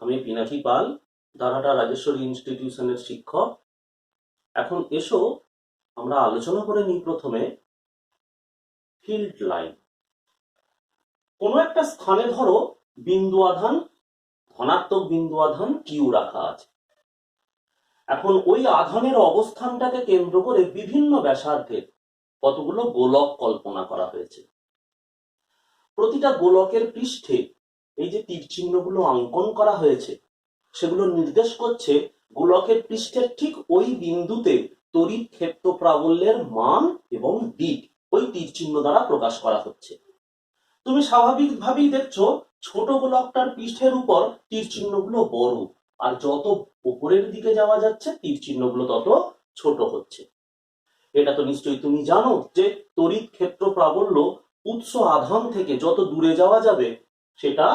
আমি পিনাকি পাল, দারহাটা রাজেশ্বরী ইনস্টিটিউশনের শিক্ষক। এখন এসো আমরা আলোচনা করে নিই প্রথমে ফিল্ড লাইন। কোনো একটা স্থানে ধরো বিন্দু আধান, ধনাত্মক বিন্দু আধান কিউ রাখা আছে। এখন ওই আধানের অবস্থানটাকে কেন্দ্র করে বিভিন্ন ব্যাসার্ধের কতগুলো গোলক কল্পনা করা হয়েছে। প্রতিটা গোলকের পৃষ্ঠে এই যে তীর চিহ্নগুলো অঙ্কন করা হয়েছে সেগুলো নির্দেশ করছে গোলকের পৃষ্ঠের ঠিক ওই বিন্দুতে তড়িৎ ক্ষেত্র প্রাবল্যের মান এবং দিক ওই তীর চিহ্ন দ্বারা প্রকাশ করা হচ্ছে। তুমি স্বাভাবিকভাবেই দেখছো ছোট গোলকটার পৃষ্ঠের উপর তীর চিহ্নগুলো বড়, আর যত উপরের দিকে যাওয়া যাচ্ছে তীর চিহ্নগুলো তত ছোট হচ্ছে। এটা তো নিশ্চয়ই তুমি জানো যে তড়িৎ ক্ষেত্র প্রাবল্য উৎস আধান থেকে যত দূরে যাওয়া যাবে সেটা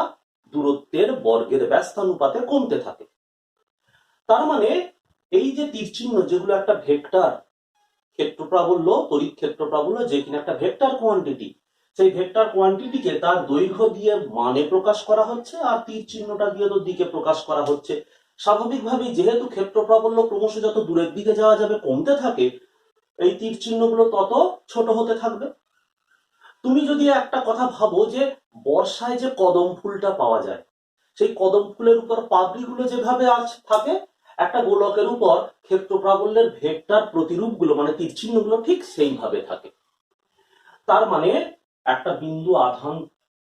দূরত্বের বর্গের ব্যস্তানুপাতে কমতে থাকে। তার মানে এই যে তীর চিহ্ন যেগুলো একটা ভেক্টর ক্ষেত্র প্রাবল্য, তড়িৎ ক্ষেত্র প্রাবল্য যে কিনা একটা ভেক্টর কোয়ান্টিটি, সেই ভেক্টর কোয়ান্টিটিকে তার দৈর্ঘ্য দিয়ে মানে প্রকাশ করা হচ্ছে আর তীর চিহ্নটা দিয়ে তো দিকে প্রকাশ করা হচ্ছে। স্বাভাবিকভাবেই যেহেতু ক্ষেত্র প্রাবল্য ক্রমশ যত দূরের দিকে যাওয়া যাবে কমতে থাকে, এই তীর চিহ্নগুলো তত ছোট হতে থাকবে। তুমি যদি একটা কথা ভাবো যে বর্ষায় যে কদম ফুলটা পাওয়া যায়, সেই কদম ফুলের উপর পাপড়িগুলো যেভাবে থাকে, একটা গোলকের উপর ক্ষেত্র প্রাবল্যের ভেক্টর প্রতিরূপগুলো মানে তীর চিহ্নগুলো ঠিক সেইভাবে থাকে। তার মানে একটা বিন্দু আধান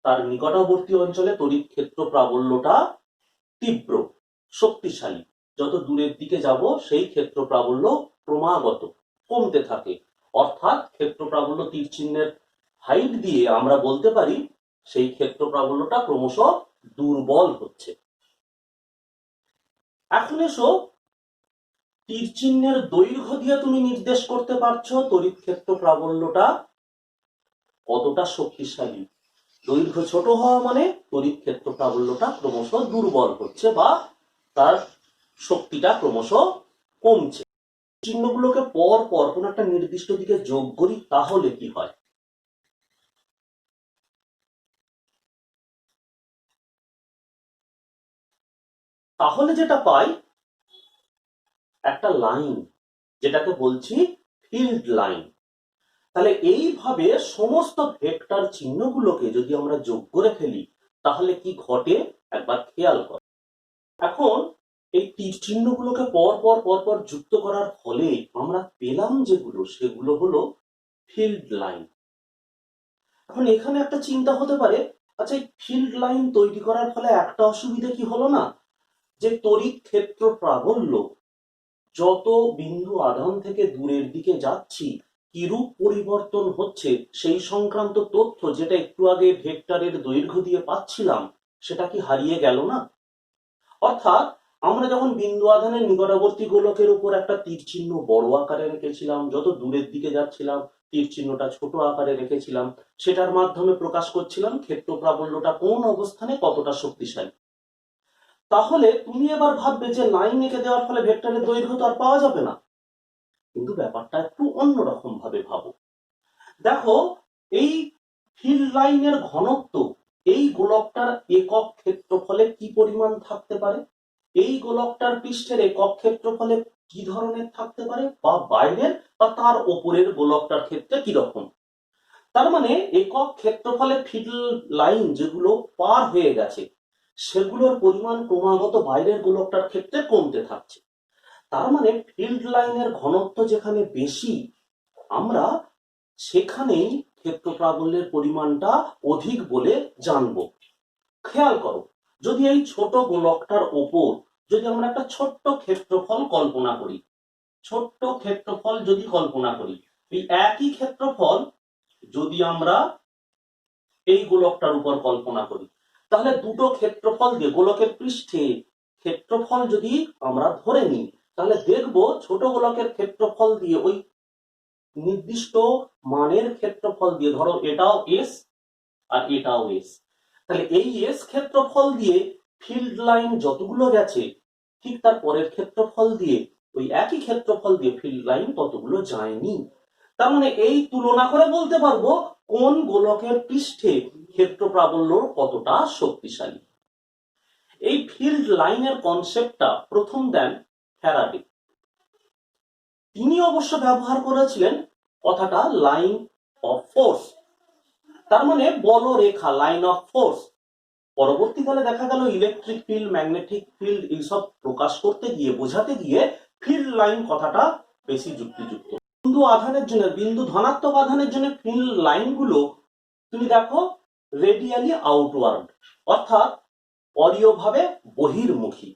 তার নিকটবর্তী অঞ্চলে তড়িৎ ক্ষেত্র প্রাবল্যটা তীব্র, শক্তিশালী। যত দূরের দিকে যাব সেই ক্ষেত্র প্রাবল্য ক্রমাগত কমতে থাকে। অর্থাৎ ক্ষেত্র প্রাবল্য তীর চিহ্নের হাইট দিয়ে আমরা বলতে পারি সেই ক্ষেত্র প্রাবল্যটা ক্রমশ দুর্বল হচ্ছে। এখন এসো তীর চিহ্নের দৈর্ঘ্য দিয়ে তুমি নির্দেশ করতে পারছো তড়িৎ ক্ষেত্র প্রাবল্যটা কতটা শক্তিশালী। দৈর্ঘ্য ছোট হওয়া মানে তড়িৎ ক্ষেত্র প্রাবল্যটা ক্রমশ দুর্বল হচ্ছে বা তার শক্তিটা ক্রমশ কমছে। চিহ্নগুলোকে পর পর কোন একটা নির্দিষ্ট দিকে যোগ করি তাহলে কি হয়? তাহলে যেটা পাই একটা লাইন, যেটাকে বলছি ফিল্ড লাইন। তাহলে এইভাবে সমস্ত ভেক্টর চিহ্নগুলোকে যদি আমরা যোগ করে ফেলি তাহলে কি ঘটে একবার খেয়াল কর। এখন এই তীর চিহ্নগুলোকে পর পর পর পর যুক্ত করার ফলে আমরা পেলাম যেগুলো সেগুলো হলো ফিল্ড লাইন। এখন এখানে একটা চিন্তা হতে পারে, আচ্ছা এই ফিল্ড লাইন তৈরি করার ফলে একটা অসুবিধা কি হলো না, যে তড়িৎ ক্ষেত্র প্রাবল্য যত বিন্দু আধান থেকে দূরের দিকে যাচ্ছি কিরূপ পরিবর্তন হচ্ছে সেই সংক্রান্ত তথ্য যেটা একটু আগে ভেক্টরের দৈর্ঘ্য দিয়ে পাচ্ছিলাম সেটা কি হারিয়ে গেল না? অর্থাৎ আমরা যখন বিন্দু আধানের নিকটবর্তী গোলকের উপর একটা তীর চিহ্ন বড় আকারে রেখেছিলাম, যত দূরের দিকে যাচ্ছিলাম তীর চিহ্নটা ছোট আকারে রেখেছিলাম, সেটার মাধ্যমে প্রকাশ করছিলাম ক্ষেত্র প্রাবল্যটা কোন অবস্থানে কতটা শক্তিশালী। তাহলে তুমি এবার ভাববে যে লাইন এঁকে দেওয়ার ফলে ভেক্টরের দৈর্ঘ্য তো আর পাওয়া যাবে না, কিন্তু ব্যাপারটা একটু অন্যরকম ভাবে ভাবো। দেখো এই ফিল্ড লাইনের ঘনত্ব এই গোলকটার একক ক্ষেত্রফলে কি পরিমাণ থাকতে পারে, এই গোলকটার পৃষ্ঠের একক ক্ষেত্রফলে কি ধরনের থাকতে পারে, বা বাইরের বা তার ওপরের গোলকটার ক্ষেত্রে কি রকম। তার মানে একক ক্ষেত্রফলে ফিল্ড লাইন যেগুলো পার হয়ে গেছে সেগুলোর পরিমাণ ক্রমাগত বাইরের গোলকটার ক্ষেত্রে কমতে থাকছে। তার মানে ফিল্ড লাইনের ঘনত্ব যেখানে বেশি আমরা সেখানেই ক্ষেত্র প্রাবল্যের পরিমাণটা অধিক বলে জানবো। খেয়াল করো, যদি এই ছোট গোলকটার ওপর যদি আমরা একটা ছোট্ট ক্ষেত্রফল কল্পনা করি, ছোট্ট ক্ষেত্রফল যদি কল্পনা করি, এই একই ক্ষেত্রফল যদি আমরা এই গোলকটার উপর কল্পনা করি, তাহলে দুটো ক্ষেত্রফল দিয়ে গোলকের পৃষ্ঠে ক্ষেত্রফল যদি আমরা ধরে নিই তাহলে দেখবো ছোট গোলকের ক্ষেত্রফল দিয়ে ওই নির্দিষ্ট মানের ক্ষেত্রফল দিয়ে, ধরো এটাও এস আর এটাও এস, তাহলে এই এস ক্ষেত্রফল দিয়ে ফিল্ড লাইন যতগুলো গেছে ঠিক তার পরের ক্ষেত্রফল দিয়ে ওই একই ক্ষেত্রফল দিয়ে ফিল্ড লাইন ততগুলো যায়নি। তার মানে এই তুলনা করে বলতে পারবো কোন গোলকের পৃষ্ঠে ক্ষেত্র প্রাবল্য কতটা শক্তিশালী। এই ফিল্ড লাইনের কনসেপ্টটা প্রথম দেন ফ্যারাডে। তিনি অবশ্য ব্যবহার করেছিলেন কথাটা লাইন অফ ফোর্স, তার মানে বলরেখা, লাইন অফ ফোর্স। পরবর্তীকালে দেখা গেল ইলেকট্রিক ফিল্ড, ম্যাগনেটিক ফিল্ড এইসব প্রকাশ করতে গিয়ে, বোঝাতে গিয়ে ফিল্ড লাইন কথাটা বেশি যুক্তিযুক্ত। বিন্দু আধানের জন্য, বিন্দু ধনাত্মক আধানের জন্য ফিল্ড লাইনগুলো তুমি দেখো রেডিয়ালি আউটওয়ার্ড, অর্থাৎ অরীয়ভাবে বহির্মুখী।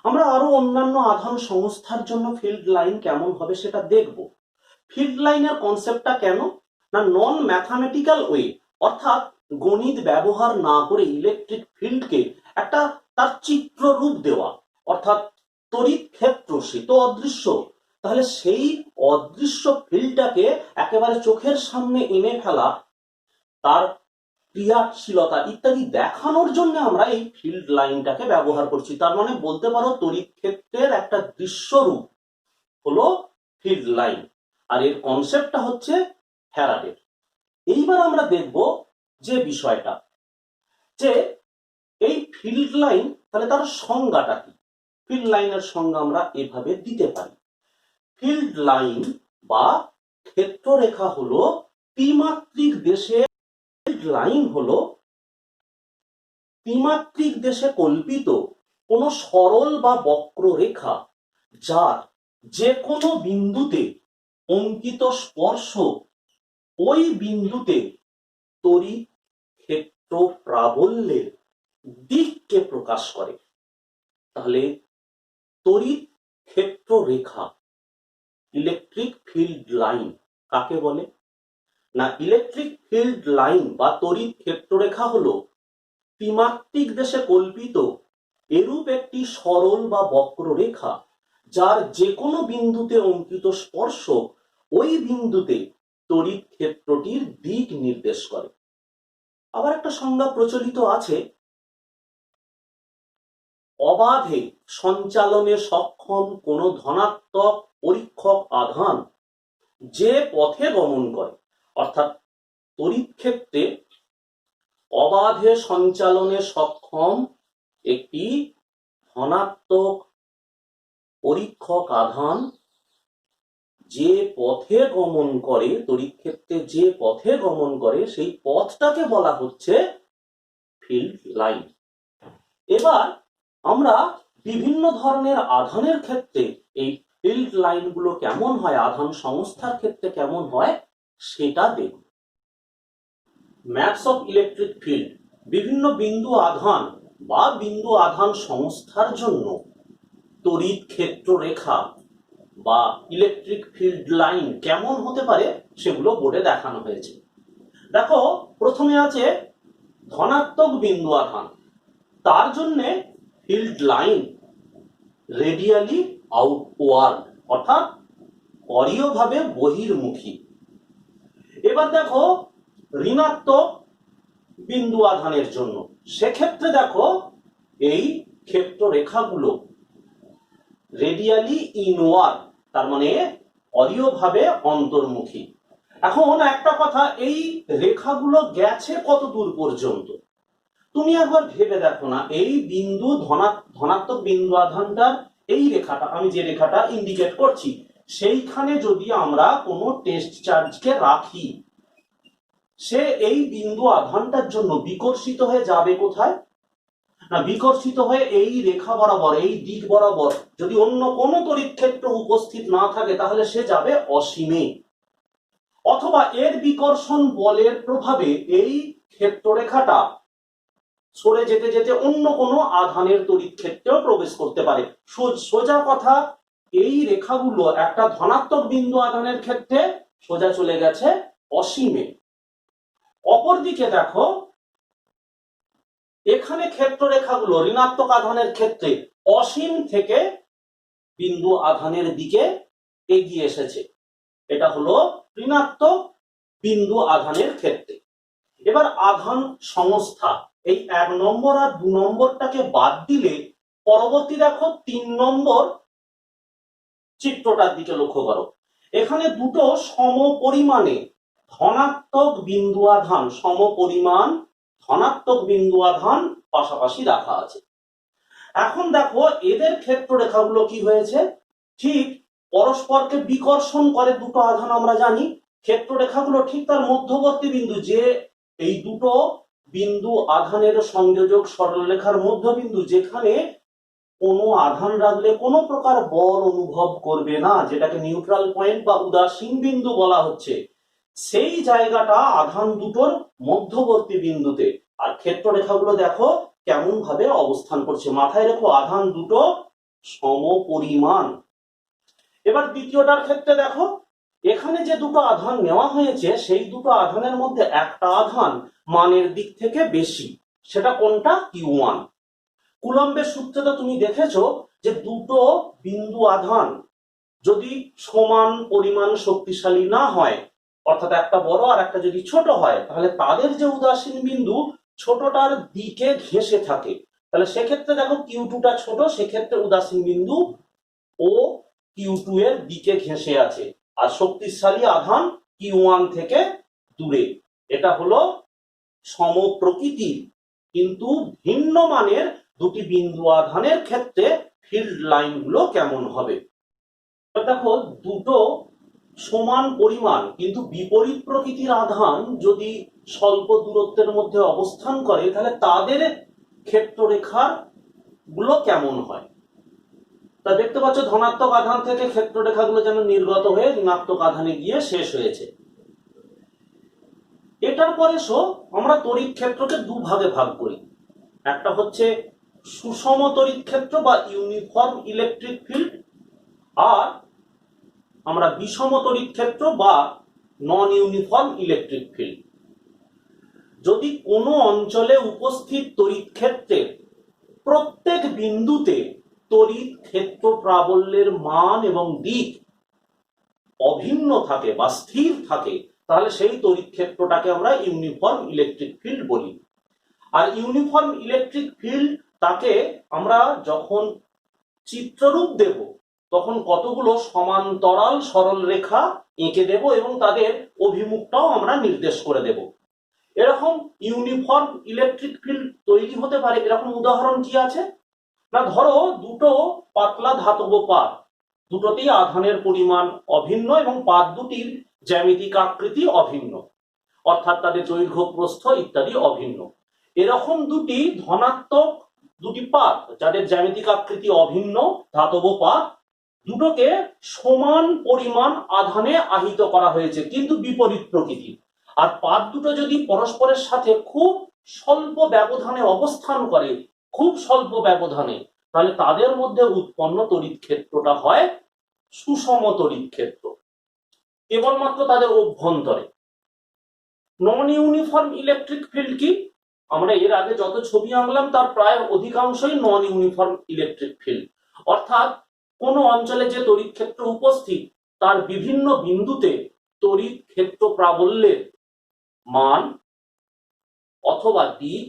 আমরা আরো অন্যান্য আধান সংস্থার জন্য ফিল্ড লাইন কেমন হবে সেটা দেখব। ফিল্ড লাইনের কনসেপ্টটা কেন না, নন ম্যাথামেটিক্যাল ওয়ে, অর্থাৎ গণিত ব্যবহার না করে ইলেকট্রিক ফিল্ডকে একটা তার চিত্র রূপ দেওয়া, অর্থাৎ তড়িৎ ক্ষেত্র সে তো অদৃশ্য, তাহলে সেই অদৃশ্য ফিল্ডটাকে একেবারে চোখের সামনে এনে ফেলা, তার ক্রিয়াশীলতা ইত্যাদি দেখানোর জন্য আমরা এই ফিল্ড লাইনটাকে ব্যবহার করছি। তার মানে বলতে পারো তড়িৎ ক্ষেত্রের একটা দৃশ্যরূপ হলো ফিল্ড লাইন, আর এর কনসেপ্টটা হচ্ছে ফ্যারাডের। এইবার আমরা দেখব যে বিষয়টা, যে এই ফিল্ড লাইন তাহলে তার সংজ্ঞাটা কি। ফিল্ড লাইনের সংজ্ঞা আমরা এভাবে দিতে পারি। ফিল্ড লাইন বা ক্ষেত্ররেখা হলো ত্রিমাত্রিক দেশে, ফিল্ড লাইন হলো ত্রিমাত্রিক দেশে কল্পিত কোন সরল বা বক্ররেখা, যার যে কোনো বিন্দুতে অঙ্কিত স্পর্শ ওই বিন্দুতে তড়িৎ ক্ষেত্র প্রাবল্যের দিককে প্রকাশ করে। তাহলে তড়িৎ ক্ষেত্র রেখা, ইলেকট্রিক ফিল্ড লাইন কাকে বলে না, ইলেকট্রিক ফিল্ড লাইন বা তড়িৎ ক্ষেত্ররেখা হলো ত্রিমাত্রিক দেশে কল্পিত এরূপ একটি সরল বা বক্ররেখা, যার যে কোনো বিন্দুতে অঙ্কিত স্পর্শ ওই বিন্দুতে তড়িৎ ক্ষেত্রটির দিক নির্দেশ করে। আবার একটা সংজ্ঞা প্রচলিত আছে, অবাধে সঞ্চালনে সক্ষম কোন ধনাত্মক পরীক্ষক আধান যে পথে গমন করে, অর্থাৎ তড়িৎ ক্ষেত্রে অবাধে সঞ্চালনে সক্ষম একটি ধনাত্মক পরীক্ষক আধান যে পথে গমন করে, তড়িৎ ক্ষেত্রে যে পথে গমন করে সেই পথটাকে বলা হচ্ছে ফিল্ড লাইন। এবার আমরা বিভিন্ন ধরনের আধানের ক্ষেত্রে এই ফিল্ড লাইনগুলো কেমন হয়, আধান সংস্থার ক্ষেত্রে কেমন হয় সেটা দেখব। ম্যাপস অফ ইলেকট্রিক ফিল্ড, বিভিন্ন বিন্দু আধান বা বিন্দু আধান সংস্থার জন্য তড়িৎ ক্ষেত্র রেখা বা ইলেকট্রিক ফিল্ড লাইন কেমন হতে পারে সেগুলো বোর্ডে দেখানো হয়েছে। দেখো প্রথমে আছে ধনাত্মক বিন্দু আধান, তার জন্য ফিল্ড লাইন রেডিয়ালি আউটওয়ার্ড, অর্থাৎ অরীয়ভাবে বহির্মুখী। এবার দেখো ঋণাত্মক বিন্দু আধানের জন্য, সেক্ষেত্রে দেখো এই ক্ষেত্র রেখাগুলো রেডিয়ালি ইনওয়ার্ড, তার মানে অরীয়ভাবে অন্তর্মুখী। এখন একটা কথা, এই রেখাগুলো গেছে কত দূর পর্যন্ত তুমি একবার ভেবে দেখো না। এই বিন্দু ধনাত্মক বিন্দু আধানটার এই রেখাটা, আমি যে রেখাটা ইন্ডিকেট করছি, সেইখানে যদি আমরা কোনো টেস্ট চার্জকে রাখি, সে এই বিন্দু আধানটার জন্য বিকর্ষিত হয়ে যাবে কোথায় না, বিকর্ষিত হয়ে এই রেখা বরাবর, এই দিক বরাবর। যদি অন্য কোনো তড়িৎ ক্ষেত্র উপস্থিত না থাকে তাহলে সে যাবে অসীমে, অথবা এর বিকর্ষণ বলের প্রভাবে এই ক্ষেত্ররেখাটা সরে যেতে যেতে অন্য কোনো আধানের তড়িৎ ক্ষেত্রেও প্রবেশ করতে পারে। সোজা কথা, এই রেখাগুলো একটা ধনাত্মক বিন্দু আধানের ক্ষেত্রে সোজা চলে গেছে অসীমে। অপরদিকে দেখো এখানে ক্ষেত্ররেখাগুলো ঋণাত্মক আধানের ক্ষেত্রে অসীম থেকে বিন্দু আধানের দিকে এগিয়ে এসেছে, এটা হলো ঋণাত্মক বিন্দু আধানের ক্ষেত্রে। এবার আধান সংস্থা, এই 1 নম্বর আর 2 নম্বরটাকে বাদ দিলে পরবর্তী দেখো 3 নম্বর চিত্রটার দিকে লক্ষ্য করো। এখানে দুটো সমপরিমাণে ধনাত্মক বিন্দু আধান, সমপরিমাণ ধনাত্মক বিন্দু আধান পাশাপাশি রাখা আছে। এখন দেখো এদের ক্ষেত্ররেখাগুলো কি হয়েছে, ঠিক পরস্পরকে বিকর্ষণ করে দুটো আধান আমরা জানি। ক্ষেত্ররেখাগুলো ঠিক তার মধ্যবর্তী বিন্দু, যে এই দুটো বিন্দু আধানের সংযোজক সরলরেখার মধ্যবিন্দু, যেখানে কোনো আধান রাখলে কোনো প্রকার বল অনুভব করবে না, যেটাকে নিউট্রাল পয়েন্ট বা উদাসীন বিন্দু বলা হচ্ছে, সেই জায়গাটা আধান দুটোর মধ্যবর্তী বিন্দুতে। আর ক্ষেত্ররেখাগুলো দেখো কেমন ভাবে অবস্থান করছে, মাথায় রেখো আধান দুটো সমপরিমাণ। এবার দ্বিতীয়টার ক্ষেত্রে দেখো, এখানে যে দুটো আধান নেওয়া হয়েছে সেই দুটো আধানের মধ্যে একটা আধান মানের দিক থেকে বেশি, সেটা কোনটা? Q1। কুলম্বের সূত্রে তো তুমি দেখেছো যে দুটো বিন্দু আধান যদি সমান পরিমাণ শক্তিশালী না হয়, অর্থাৎ একটা বড় আর একটা যদি ছোট হয়, তাহলে তাদের যে উদাসীন বিন্দু ছোটটার দিকে ঘেঁষে থাকে। তাহলে সেক্ষেত্রে দেখো Q2টা ছোট, সেক্ষেত্রে উদাসীন বিন্দু ও Q2 এর দিকে ঘেঁষে আছে, আর শক্তিশালী আধান Q1 থেকে দূরে। এটা হলো সমপ্রকৃতির কিন্তু ভিন্ন মানের দুটি বিন্দু আধানের ক্ষেত্রে ফিল্ড লাইনগুলো কেমন হবে। দেখো দুটো সমান পরিমাণ কিন্তু বিপরীত প্রকৃতির আধান যদি স্বল্প দূরত্বের মধ্যে অবস্থান করে, তাহলে তাদের ক্ষেত্ররেখার গুলো কেমন হয়। তা দেখতে পাচ্ছ ধনাত্মক আধান থেকে ক্ষেত্ররেখাগুলো যেন নির্গত হয়ে ঋণাত্মক আধানে গিয়ে শেষ হয়েছে। এটার পরে আমরা তড়িৎ ক্ষেত্রকে দুভাগে ভাগ করি, একটা হচ্ছে সুষম তড়িৎ ক্ষেত্র বা ইউনিফর্ম ইলেকট্রিক ফিল্ড, আর আমরা বিষম তড়িৎ ক্ষেত্র বা নন ইউনিফর্ম ইলেকট্রিক ফিল্ড। যদি কোনো অঞ্চলে উপস্থিত তড়িৎ ক্ষেত্রের প্রত্যেক বিন্দুতে তড়িৎ ক্ষেত্র প্রাবল্যের মান এবং দিক অভিন্ন থাকে বা স্থির থাকে, তাহলে সেই তড়িৎ ক্ষেত্রটাকে আমরা ইউনিফর্ম ইলেকট্রিক ফিল্ড বলি। আর ইউনিফর্ম ইলেকট্রিক ফিল্ড তাকে আমরা যখন চিত্ররূপ দেব তখন কতগুলো সমান্তরাল সরল রেখা এঁকে দেব এবং তাদের অভিমুখটাও আমরা নির্দেশ করে দেব। এরকম ইউনিফর্ম ইলেকট্রিক ফিল্ড তৈরি হতে পারে এরকম উদাহরণ কি আছে না, ধরো দুটো পাতলা ধাতব পাত, দুটোতেই আধানের পরিমাণ অভিন্ন এবং পাত দুটির জ্যামিতিক আকৃতি অভিন্ন, অর্থাৎ তাদের দৈর্ঘ্য প্রস্থ ইত্যাদি অভিন্ন। এরকম দুটি ধনাত্মক দুটি পাত যাদের জ্যামিতিক আকৃতি অভিন্ন ধাতব পাত, দুটোকে সমান পরিমাণ আধানে আহিত করা হয়েছে কিন্তু বিপরীত প্রকৃতির। আর পাত দুটো যদি পরস্পরের সাথে খুব স্বল্প ব্যবধানে অবস্থান করে, খুব স্বল্প ব্যবধানে, তাহলে তাদের মধ্যে উৎপন্ন তড়িৎ ক্ষেত্রটা হয় সুষম তড়িৎ ক্ষেত্র, কেবলমাত্র তাদের অভ্যন্তরে। নন ইউনিফর্ম ইলেকট্রিক ফিল্ড কি? আমরা এর আগে যত ছবি আঁকলাম তার প্রায় অধিকাংশই নন ইউনিফর্ম ইলেকট্রিক ফিল্ড, অর্থাৎ কোনো অঞ্চলে যে তড়িৎ ক্ষেত্র উপস্থিত তার বিভিন্ন বিন্দুতে তড়িৎ ক্ষেত্র প্রাবল্যের মান অথবা দিক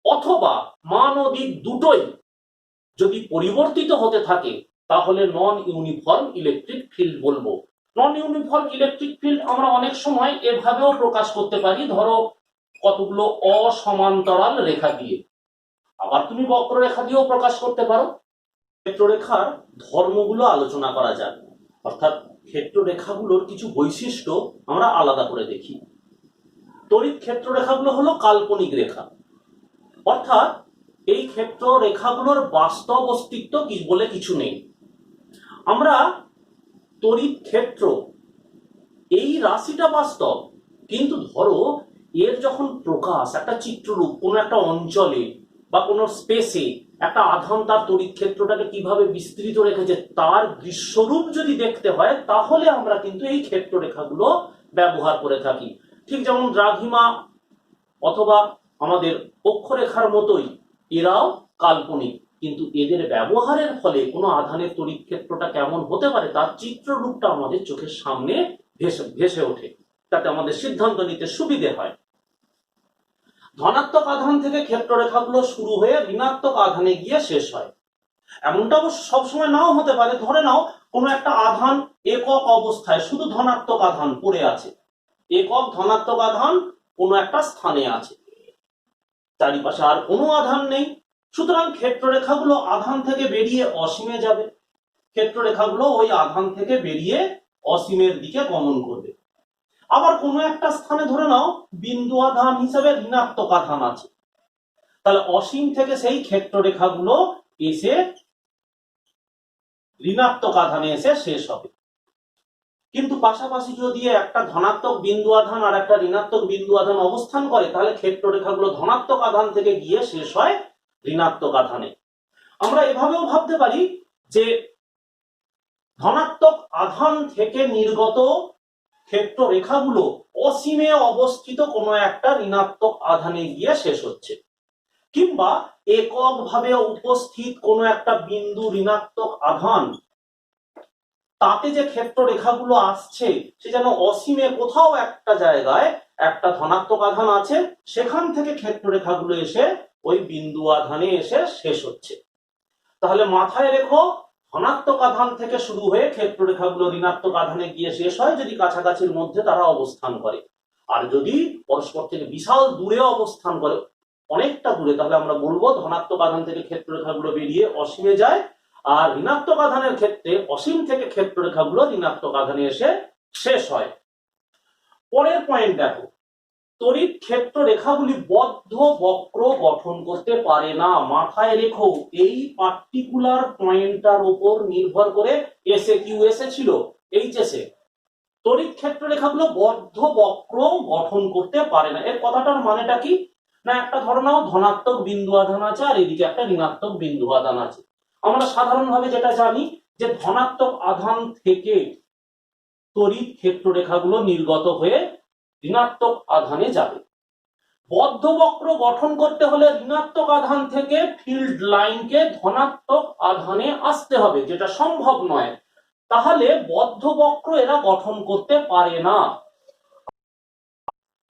অথবা মান ও দিক দুটোই যদি পরিবর্তিত হতে থাকে তাহলে নন ইউনিফর্ম ইলেকট্রিক ফিল্ড বলবো। নন ইউনিফর্ম ইলেকট্রিক ফিল্ড আমরা অনেক সময় এভাবেও প্রকাশ করতে পারি, ধরো কতগুলো অসমান্তরাল রেখা দিয়ে, আবার তুমি বক্ররেখা দিয়েও প্রকাশ করতে পারো। ক্ষেত্ররেখার ধর্মগুলো আলোচনা করা যাক, অর্থাৎ ক্ষেত্ররেখাগুলোর কিছু বৈশিষ্ট্য আমরা আলাদা করে দেখি। তড়িৎ ক্ষেত্ররেখাগুলো হলো কাল্পনিক রেখা, অর্থাৎ এই ক্ষেত্র রেখাগুলোর বাস্তব অস্তিত্ব কি বলে কিছু নেই। আমরা তড়িৎ ক্ষেত্র এই রাশিটা বাস্তব, কিন্তু ধরো এর যখন প্রকাশ একটা চিত্ররূপ কোনো একটা অঞ্চলে বা কোনো স্পেসে একটা আধান তার তড়িৎ ক্ষেত্রটাকে কিভাবে বিস্তৃত রেখেছে তার দৃশ্যরূপ যদি দেখতে হয়, তাহলে আমরা কিন্তু এই ক্ষেত্র রেখাগুলো ব্যবহার করে থাকি। ঠিক যেমন দ্রাঘিমা অথবা আমাদের অক্ষরেখার মতোই এরাও কাল্পনিক, কিন্তু এদের ব্যবহারের ফলে কোনো আধানের তড়িৎ ক্ষেত্রটা কেমন হতে পারে তার চিত্ররূপটা আমাদের চোখের সামনে ভেসে ওঠে, তাতে আমাদের সিদ্ধান্ত নিতে সুবিধে হয়। ধনাত্মক আধান থেকে ক্ষেত্ররেখাগুলো শুরু হয়ে ঋণাত্মক আধানে গিয়ে শেষ হয়। এমনটা অবশ্য সবসময় নাও হতে পারে, ধরে নাও কোনো একটা আধান একক অবস্থায় শুধু ধনাত্মক আধান পড়ে আছে, একক ধনাত্মক আধান কোনো একটা স্থানে আছে, চারিপাশে আর কোনো আধান নেই, সুতরাং ক্ষেত্ররেখাগুলো আধান থেকে বেরিয়ে অসীমে যাবে, ক্ষেত্ররেখাগুলো ওই আধান থেকে বেরিয়ে অসীমের দিকে গমন করবে। আবার কোনো একটা স্থানে ধরে নাও বিন্দু আধান হিসেবে ঋণাত্মক আধান আছে, তাহলে অসীম থেকে সেই ক্ষেত্ররেখাগুলো এসে ঋণাত্মক আধানে এসে শেষ হবে। কিন্তু পাশাপাশি যদি একটা ধনাত্মক বিন্দু আধান আর একটা ঋণাত্মক বিন্দু আধান অবস্থান করে, তাহলে ক্ষেত্ররেখাগুলো ধনাত্মক আধান থেকে গিয়ে শেষ হয় ঋণাত্মক আধানে। আমরা এভাবেও ভাবতে পারি যে ধনাত্মক আধান থেকে নির্গত ক্ষেত্ররেখাগুলো অসীমে অবস্থিত কোনো একটা ঋণাত্মক আধানে গিয়ে শেষ হচ্ছে, কিংবা এককভাবে উপস্থিত কোনো একটা বিন্দু ঋণাত্মক আধান, তাতে যে ক্ষেত্ররেখাগুলো আসছে সে যেন অসীমে কোথাও একটা জায়গায় একটা ধনাত্মক আধান আছে, সেখান থেকে ক্ষেত্ররেখাগুলো এসে ওই বিন্দু আধানে এসে শেষ হচ্ছে। তাহলে মাথায় রেখো, ধনাত্মক আধান থেকে শুরু হয়ে ক্ষেত্ররেখাগুলো ঋণাত্মক আধানে গিয়ে শেষ হয় যদি কাছাকাছির মধ্যে তারা অবস্থান করে। আর যদি পরস্পর থেকে বিশাল দূরে অবস্থান করে, অনেকটা দূরে, তাহলে আমরা বলবো ধনাত্মক আধান থেকে ক্ষেত্ররেখাগুলো বেরিয়ে অসীমে যায়, আর ঋণাত্মক আধানের ক্ষেত্রে অসীম থেকে ক্ষেত্ররেখাগুলো ঋণাত্মক আধানে এসে শেষ হয়। পরের পয়েন্ট দেখো, তড়িৎ ক্ষেত্র রেখাগুলি বদ্ধ বক্র গঠন করতে পারে না। মাথায় রেখো, এই পার্টিকুলার পয়েন্টটার উপর নির্ভর করে এসে কিউ এসেছিল এইচএসে, তড়িৎ ক্ষেত্র রেখাগুলো বদ্ধ বক্র গঠন করতে পারে না। এর কথাটার মানেটা কি? না, একটা ধরো নাও ধনাত্মক বিন্দু আধান আছে আর এদিকে একটা ঋণাত্মক বিন্দু আধান আছে। আমরা সাধারণভাবে যেটা জানি যে ধনাত্মক আধান থেকে তড়িৎ ক্ষেত্র রেখাগুলো নির্গত হয়ে ঋণাত্মক আধানে যাবে। বদ্ধ বক্র গঠন করতে হলে ঋণাত্মক আধান থেকে ফিল্ড লাইনকে ধনাত্মক আধানে আসতে হবে, যেটা সম্ভব নয়। তাহলে বদ্ধ বক্র এরা গঠন করতে পারে না।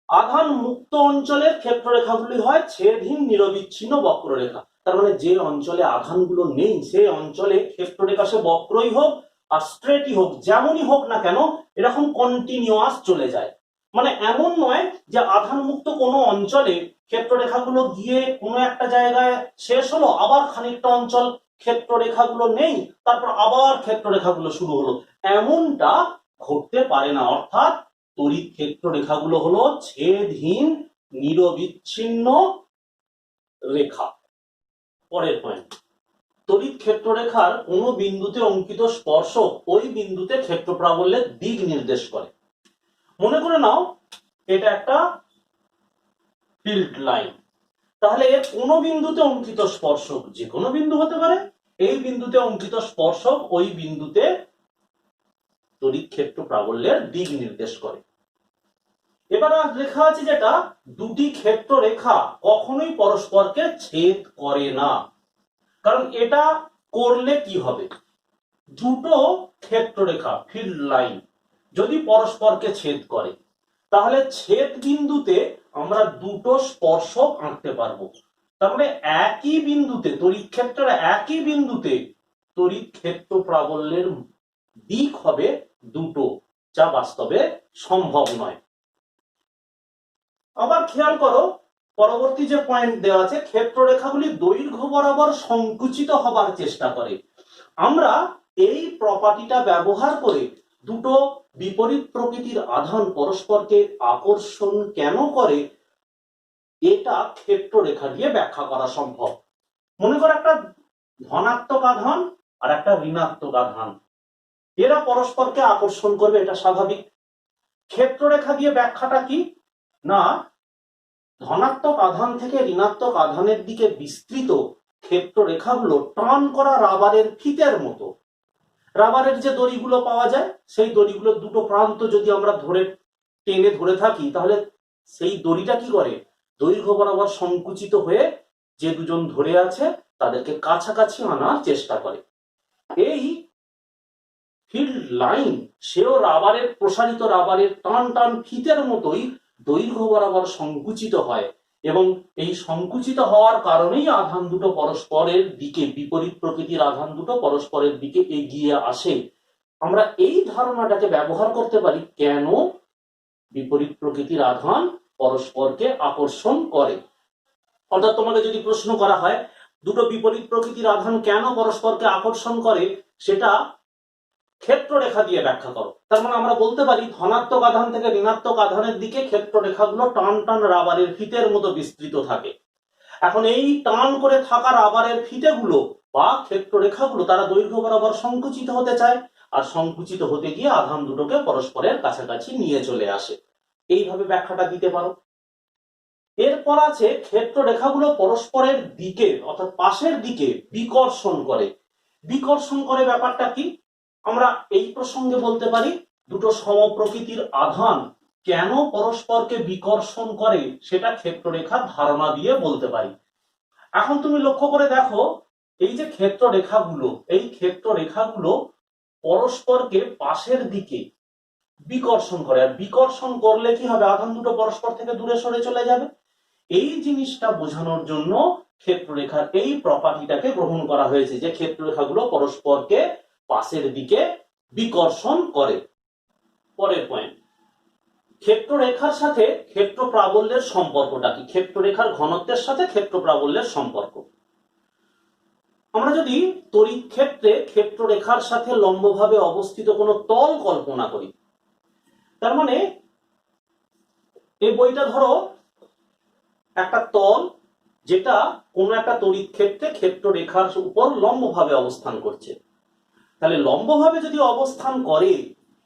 আধান মুক্ত অঞ্চলের ক্ষেত্ররেখাগুলি হয় ছেদহীন নিরবিচ্ছিন্ন বক্ররেখা। তার মানে যে অঞ্চলে আধানগুলো নেই সেই অঞ্চলে ক্ষেত্ররেখা সে বক্রই হোক আর স্ট্রেটই হোক, যেমনই হোক না কেন, এরকম কন্টিনিউয়াস চলে যায়। মানে এমন নয় যে আধান মুক্ত কোনো অঞ্চলে ক্ষেত্ররেখাগুলো গিয়ে কোনো একটা জায়গায় শেষ হলো, আবার খানিকটা অঞ্চল ক্ষেত্ররেখাগুলো নেই, তারপর আবার ক্ষেত্ররেখাগুলো শুরু হলো, এমনটা ঘটতে পারে না। অর্থাৎ তড়িৎ ক্ষেত্র রেখাগুলো হলো ছেদহীন নিরবিচ্ছিন্ন রেখা। পরের পয়েন্ট, তড়িৎ ক্ষেত্র রেখার কোন বিন্দুতে অঙ্কিত স্পর্শক ওই বিন্দুতে ক্ষেত্র প্রাবল্যের দিক নির্দেশ করে। মনে করে নাও এটা একটা ফিল্ড লাইন, তাহলে এর কোন বিন্দুতে অঙ্কিত স্পর্শক, যে কোনো বিন্দু হতে পারে, এই বিন্দুতে অঙ্কিত স্পর্শক ওই বিন্দুতে তড়িৎ ক্ষেত্র প্রাবল্যের দিক নির্দেশ করে। এবার লেখা আছে যেটা দুটি ক্ষেত্র রেখা কখনোই পরস্পরকে ছেদ করে না। কারণ এটা করলে কি হবে, দুটো ক্ষেত্র রেখা ফিল্ড লাইন যদি পরস্পরকে ছেদ করে, তাহলে ছেদ বিন্দুতে আমরা দুটো স্পর্শক আঁকতে পারবো। তার মানে একই বিন্দুতে তড়িৎ ক্ষেত্রের একই বিন্দুতে তড়িৎ ক্ষেত্র প্রাবল্যের দিক হবে দুটো, যা বাস্তবে সম্ভব নয়। আবার খেয়াল করো, পরবর্তী যে পয়েন্ট দেওয়া আছে, ক্ষেত্র রেখাগুলি দৈর্ঘ্য বরাবর সংকুচিত হবার চেষ্টা করে। আমরা এই প্রপার্টিটা ব্যবহার করে দুটো বিপরীত প্রকৃতির আধান পরস্পরকে আকর্ষণ কেন করে এটা ক্ষেত্র রেখা দিয়ে ব্যাখ্যা করা সম্ভব। মনে করো একটা ধনাত্মক আধান আর একটা ঋণাত্মক আধান, এরা পরস্পরকে আকর্ষণ করবে, এটা স্বাভাবিক। ক্ষেত্র রেখা দিয়ে ব্যাখ্যাটা কি না, ধনাত্মক আধান থেকে ঋণাত্মক আধানের দিকে বিস্তৃত ক্ষেত্র রেখাগুলো টান করা রাবারের ফিতের মতো। রাবারের যে দড়িগুলো পাওয়া যায়, সেই দড়িগুলোর দুটো প্রান্ত যদি আমরা টেনে ধরে থাকি, তাহলে সেই দড়িটা কি করে, দৈর্ঘ্য বরাবর সংকুচিত হয়ে যে দুজন ধরে আছে তাদেরকে কাছাকাছি আনার চেষ্টা করে। এই ফিল্ড লাইন সেও রাবারের প্রসারিত রাবারের টান টান ফিতের মতোই দৈর্ঘ্য বরাবর সংকুচিত হয়, এবং এই সংকুচিত হওয়ার কারণেই আধান দুটো পরস্পরের দিকে, বিপরীত প্রকৃতির আধান দুটো পরস্পরের দিকে এগিয়ে আসে। আমরা এই ধারণাটাকে ব্যবহার করতে পারি কেন বিপরীত প্রকৃতির আধান পরস্পরকে আকর্ষণ করে। অর্থাৎ তোমাকে যদি প্রশ্ন করা হয় দুটো বিপরীত প্রকৃতির আধান কেন পরস্পরকে আকর্ষণ করে সেটা ক্ষেত্ররেখা দিয়ে ব্যাখ্যা করো। তার মানে আমরা বলতে পারি ধনাত্মক আধান থেকে ঋণাত্মক আধানের দিকে ক্ষেত্ররেখাগুলো টান টান রাবারের ফিতের মতো বিস্তৃত থাকে। এখন এই টান করে থাকা রাবারের ফিতেগুলো বা ক্ষেত্ররেখাগুলো তারা দৈর্ঘ্য বরাবর সংকুচিত হতে চায়, আর সংকুচিত হতে গিয়ে আধান দুটোকে পরস্পরের কাছাকাছি নিয়ে চলে আসে। এইভাবে ব্যাখ্যাটা দিতে পারো। এরপর আছে ক্ষেত্ররেখাগুলো পরস্পরের দিকে অর্থাৎ পাশের দিকে বিকর্ষণ করে। বিকর্ষণ করে ব্যাপারটা কি? আমরা এই প্রসঙ্গে বলতে পারি দুটো সমপ্রকৃতির আধান কেন পরস্পরকে বিকর্ষণ করে সেটা ক্ষেত্ররেখার ধারণা দিয়ে বলতে পারি। এখন তুমি লক্ষ্য করে দেখো, এই যে ক্ষেত্ররেখাগুলো, এই ক্ষেত্ররেখাগুলো পরস্পরকে পাশের দিকে বিকর্ষণ করে। আর বিকর্ষণ করলে কি হবে? আধান দুটো পরস্পর থেকে দূরে সরে চলে যাবে। এই জিনিসটা বোঝানোর জন্য ক্ষেত্ররেখার এই প্রপার্টিটাকে গ্রহণ করা হয়েছে যে ক্ষেত্ররেখাগুলো পরস্পরকে পাশের দিকে বিকর্ষণ করে। পরের পয়েন্ট, ক্ষেত্ররেখার সাথে ক্ষেত্র প্রাবল্যের সম্পর্কটা কি? ক্ষেত্ররেখার ঘনত্বের সাথে ক্ষেত্র প্রাবল্যের সম্পর্ক। আমরা যদি তড়িৎ ক্ষেত্রে ক্ষেত্ররেখার সাথে লম্বভাবে অবস্থিত কোনো তল কল্পনা করি, তার মানে এই বইটা ধরো একটা তল যেটা কোনো একটা তড়িৎ ক্ষেত্রে ক্ষেত্ররেখার উপর লম্বভাবে অবস্থান করছে। তাহলে লম্বভাবে যদি অবস্থান করে,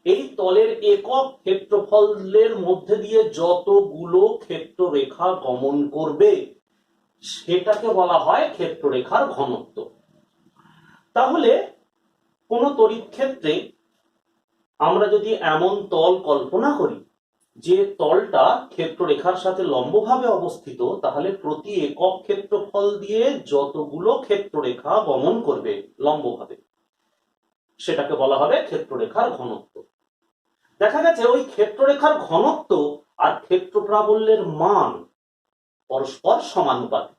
এই তলের একক ক্ষেত্রফলের মধ্যে দিয়ে যতগুলো ক্ষেত্ররেখা গমন করবে সেটাকে বলা হয় ক্ষেত্ররেখার ঘনত্ব। তাহলে কোন তড়িৎ ক্ষেত্রে আমরা যদি এমন তল কল্পনা করি যে তলটা ক্ষেত্ররেখার সাথে লম্বভাবে অবস্থিত, তাহলে প্রতি একক ক্ষেত্রফল দিয়ে যতগুলো ক্ষেত্ররেখা গমন করবে লম্বভাবে সেটাকে বলা হবে ক্ষেত্ররেখার ঘনত্ব। দেখা গেছে ওই ক্ষেত্ররেখার ঘনত্ব আর ক্ষেত্র প্রাবল্যের মান পরস্পর সমানুপাতিক।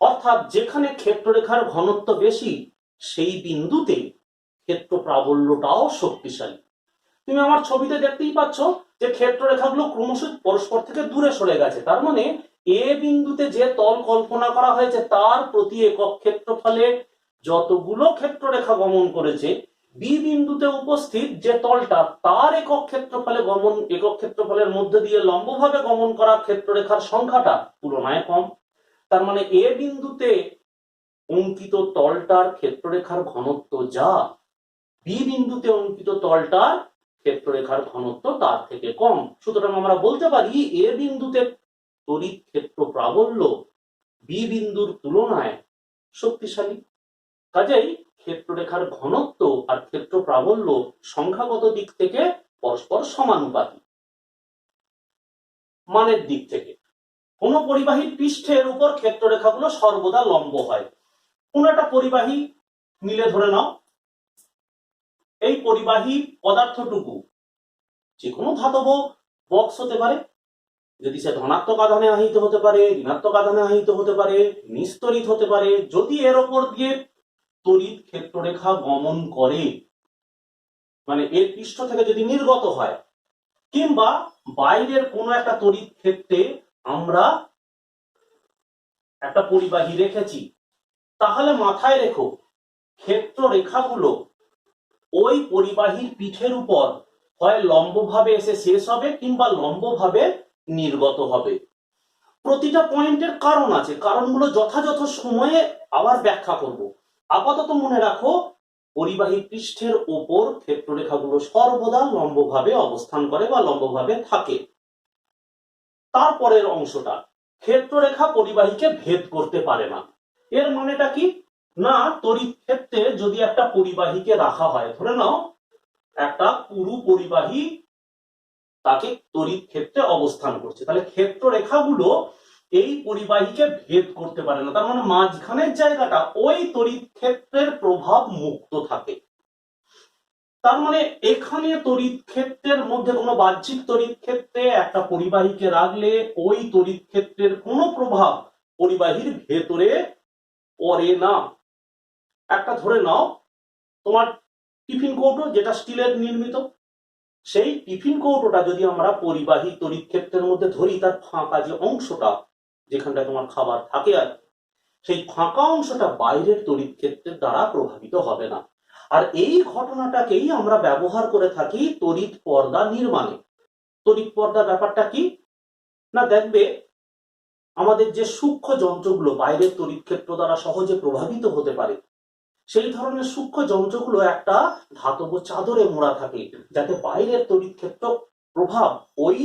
অর্থাৎ যেখানে ক্ষেত্ররেখার ঘনত্ব বেশি সেই বিন্দুতে ক্ষেত্র প্রাবল্যটাও শক্তিশালী। তুমি আমার ছবিতে দেখতেই পাচ্ছ যে ক্ষেত্ররেখাগুলো ক্রমশ পরস্পর থেকে দূরে সরে গেছে। তার মানে এ বিন্দুতে যে তল কল্পনা করা হয়েছে তার প্রতি একক ক্ষেত্রফলে যতগুলো ক্ষেত্ররেখা গমন করেছে, বি বিন্দুতে উপস্থিত যে তলটা তার একক ক্ষেত্রফলের মধ্যে দিয়ে লম্বভাবে গমন করা ক্ষেত্ররেখার সংখ্যাটা তুলনায় কম। তার মানে এ বিন্দুতে অঙ্কিত তলটার ক্ষেত্ররেখার ঘনত্ব যা, বি বিন্দুতে অঙ্কিত তলটার ক্ষেত্ররেখার ঘনত্ব তার থেকে কম। সুতরাং আমরা বলতে পারি এ বিন্দুতে তড়িৎ ক্ষেত্র প্রাবল্য বি বিন্দুর তুলনায় শক্তিশালী। কাজেই ক্ষেত্ররেখার ঘনত্ব আর ক্ষেত্র প্রাবল্য সংখ্যাগত দিক থেকে পরস্পর সমানুপাতিক। মানের দিক থেকে কোন পরিবাহীর পৃষ্ঠের উপর ক্ষেত্ররেখাগুলো সর্বদা লম্ব হয়। কোন একটা পরিবাহী মিলে ধরে নাও, এই পরিবাহী পদার্থটুকু যে কোনো ধাতব বক্স হতে পারে, যদি সে ধনাত্মক আধানে আহিত হতে পারে, ঋণাত্মক আধানে আহিত হতে পারে, নিস্তড়িত হতে পারে। যদি এর ওপর দিয়ে তড়িৎ ক্ষেত্ররেখা গমন করে, মানে এর পৃষ্ঠ থেকে যদি নির্গত হয়, কিংবা বাইরের কোনো একটা তড়িৎ ক্ষেত্রে আমরা একটা পরিবাহী রেখেছি, তাহলে মাথায় রেখো ক্ষেত্ররেখাগুলো ওই পরিবাহীর পিঠের উপর হয় লম্বভাবে এসে শেষ হবে কিংবা লম্বভাবে নির্গত হবে। প্রতিটা পয়েন্টের কারণ আছে, কারণগুলো যথাযথ সময়ে আবার ব্যাখ্যা করব। আপাতত মনে রাখো পরিবাহী পৃষ্ঠের ওপর ক্ষেত্ররেখাগুলো সর্বদা লম্বভাবে অবস্থান করে বা লম্বভাবে থাকে। তারপরের অংশটা, ক্ষেত্ররেখা পরিবাহীকে ভেদ করতে পারে না। এর মানেটা কি? না, তড়িৎ ক্ষেত্রে যদি একটা পরিবাহীকে রাখা হয়, ধরে নাও একটা পুরু পরিবাহী তাকে তড়িৎ ক্ষেত্রে অবস্থান করছে, তাহলে ক্ষেত্ররেখাগুলো এই পরিবাহীকে ভেদ করতে পারে না। তার মানে মাঝখানের জায়গাটা ওই তড়িৎ ক্ষেত্রের প্রভাব মুক্ত থাকে। তার মানে এখানে তড়িৎ ক্ষেত্রের মধ্যে কোনো বাহ্যিক তড়িৎ ক্ষেত্রে একটা পরিবাহীকে রাখলে ওই তড়িৎ ক্ষেত্রের কোনো প্রভাব পরিবাহীর ভেতরে পড়ে না। একটা ধরে নাও তোমার টিফিন কৌটো, যেটা স্টিলের নির্মিত, সেই টিফিন কৌটোটা যদি আমরা পরিবাহী তড়িৎ ক্ষেত্রের মধ্যে ধরি, তার ফাঁকা যে অংশটা যেখানটা তোমার খাবার থাকে, আর সেই ফাঁকা অংশটা বাইরের তড়িৎ ক্ষেত্রের দ্বারা প্রভাবিত হবে না। আর এই ঘটনাটাকেই আমরা ব্যবহার করে থাকি তড়িৎ পর্দা নির্মাণে। তড়িৎ পর্দা ব্যাপারটা কি না, দেখবে আমাদের যে সূক্ষ্ম যন্ত্রগুলো বাইরের তড়িৎ ক্ষেত্র দ্বারা সহজে প্রভাবিত হতে পারে, সেই ধরনের সূক্ষ্ম যন্ত্রগুলো একটা ধাতব চাদরে মোড়া থাকে, যাতে বাইরের তড়িৎ ক্ষেত্র প্রভাব ওই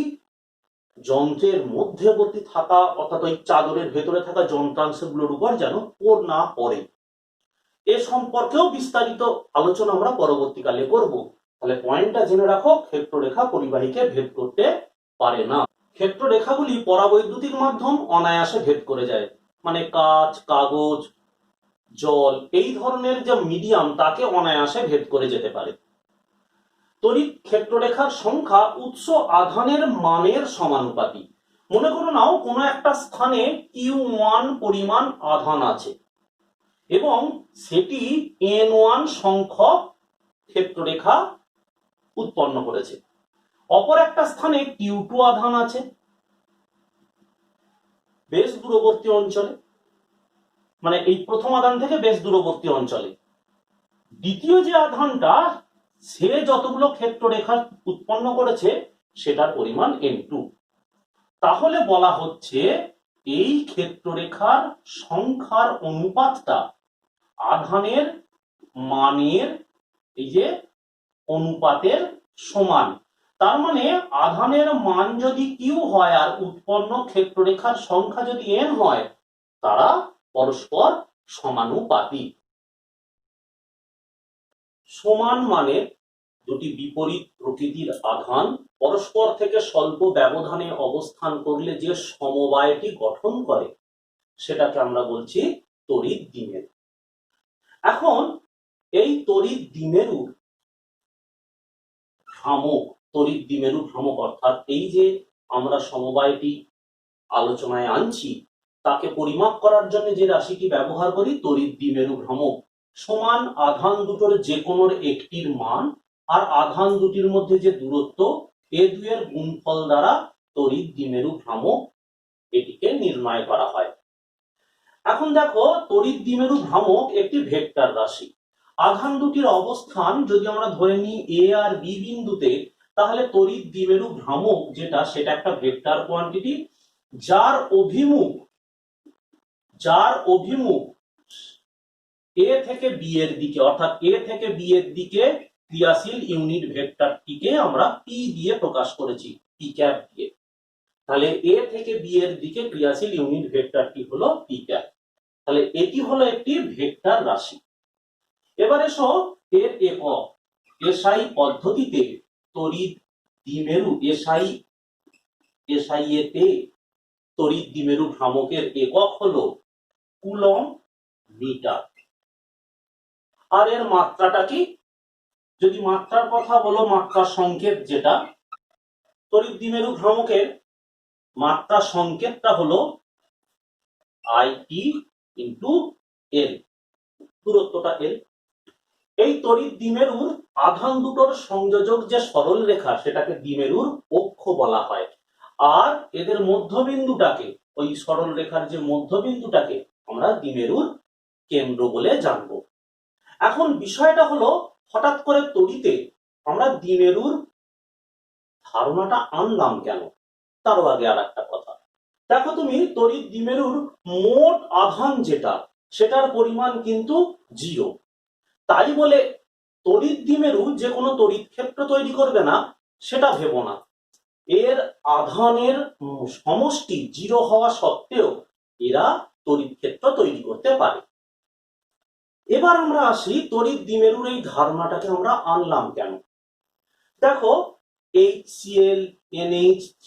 যন্ত্রের মধ্যবর্তী থাকা অর্থাৎ ওই চাদরের ভেতরে থাকা যন্ত্রাংশগুলোর উপর যেন না পড়ে। এ সম্পর্কেও বিস্তারিত আলোচনা আমরা পরবর্তীকালে করব। তাহলে পয়েন্টটা জেনে রাখো, ক্ষেত্ররেখা পরিবাহীকে ভেদ করতে পারে না। ক্ষেত্ররেখাগুলি পরাবৈদ্যুতিক মাধ্যম অনায়াসে ভেদ করে যায়, মানে কাঁচ, কাগজ, জল এই ধরনের যে মিডিয়াম তাকে অনায়াসে ভেদ করে যেতে পারে। তড়িৎ ক্ষেত্ররেখার সংখ্যা উৎস আধানের মানের সমানুপাতি। মনে করো নাও কোনো একটা স্থানে Q1 পরিমাণ আধান আছে এবং সেটি N1 সংখ্যক ক্ষেত্ররেখা উৎপন্ন করেছে। অপর একটা স্থানে Q2 আধান আছে বেশ দূরবর্তী অঞ্চলে, মানে এই প্রথম আধান থেকে বেশ দূরবর্তী অঞ্চলে। দ্বিতীয় যে আধানটা সে যতগুলো ক্ষেত্ররেখা উৎপন্ন করেছে সেটার পরিমাণ N2। তাহলে বলা হচ্ছে এই ক্ষেত্ররেখার সংখ্যার অনুপাতটা আধানের মানের এই যে অনুপাতের সমান। তার মানে আধানের মান যদি Q হয় আর উৎপন্ন ক্ষেত্ররেখার সংখ্যা যদি N হয়, তারা পরস্পর সমানুপাতিক। সমান মানে দুটি বিপরীত প্রকৃতির আধান পরস্পর থেকে স্বল্প ব্যবধানে অবস্থান করলে যে সমবায়টি গঠন করে সেটাকে আমরা বলছি তড়িৎ দ্বিমেরু। এখন এই তড়িৎ দ্বিমেরুর ভ্রামক, তড়িৎ দ্বিমেরু ভ্রামক অর্থাৎ এই যে আমরা সমবায়টি আলোচনায় আনছি তাকে পরিমাপ করার জন্য যে রাশিটি ব্যবহার করি তড়িৎ দ্বিমেরু ভ্রামক, সমান আধান দুটোর যে কোনোর একটির মান আর আধান দুটির মধ্যে যে দূরত্ব, এ দুয়ের গুণফল দ্বারা তড়িৎ দ্বিমেরু ভ্রামক এটিকে নির্ণয় করা হয়। এখন দেখো তড়িৎ দ্বিমেরু ভ্রামক একটি ভেক্টর রাশি। আধান দুটির অবস্থান যদি আমরা ধরে নিই এ আর বি বিন্দুতে, তাহলে তড়িৎ দ্বিমেরু ভ্রামক যেটা সেটা একটা ভেক্টর কোয়ান্টিটি যার অভিমুখ এ থেকে বি এর দিকে, অর্থাৎ এ থেকে বি এর দিকে ক্রিয়াশীল ইউনিট ভেক্টরটিকে আমরা পি দিয়ে প্রকাশ করেছি, পি ক্যাপ দিয়ে। তাহলে এ থেকে বি এর দিকে ক্রিয়াশীল ইউনিট ভেক্টরটি হলো পি ক্যাপ। তাহলে এটি হলো একটি ভেক্টর রাশি। এবার এসো এর একক। এসআই পদ্ধতিতে তড়িৎ দ্বিমেরু এসআই এতে তড়িৎ দ্বিমেরু ভ্রামকের একক হলো কুলম্ব মিটার। আর এর মাত্রাটা কি? যদি মাত্রার কথা বলো, মাত্রার সংকেত যেটা তড়িৎ দ্বিমেরু ভ্রামকের মাত্রা সংকেতটা হলো আইটি ইন্টু এল, দূরত্বটা এল। এই তড়িৎ দ্বিমেরুর আধান দুটোর সংযোজক যে সরল রেখা সেটাকে দ্বিমেরুর অক্ষ বলা হয়, আর এদের মধ্যবিন্দুটাকে, ওই সরল রেখার যে মধ্যবিন্দুটাকে আমরা দ্বিমেরুর কেন্দ্র বলে জানবো। এখন বিষয়টা হলো হঠাৎ করে তড়িতে আমরা দ্বিমেরুর ধারণাটা আনলাম কেন, তারও আগে আর একটা কথা দেখো, তুমি তড়িৎ দ্বিমেরুর মোট আধান যেটা সেটার পরিমাণ কিন্তু 0। তাই বলে তড়িৎ দ্বিমেরু যে কোনো তড়িৎ ক্ষেত্র তৈরি করবে না সেটা ভেবো না। এর আধানের সমষ্টি 0 হওয়া সত্ত্বেও এরা তড়িৎ ক্ষেত্র তৈরি করতে পারে। এবার আমরা আসি তড়িৎ দ্বিমেরুর এই ধারণাটাকে আমরা আনলাম কেন। দেখো HCl, NH3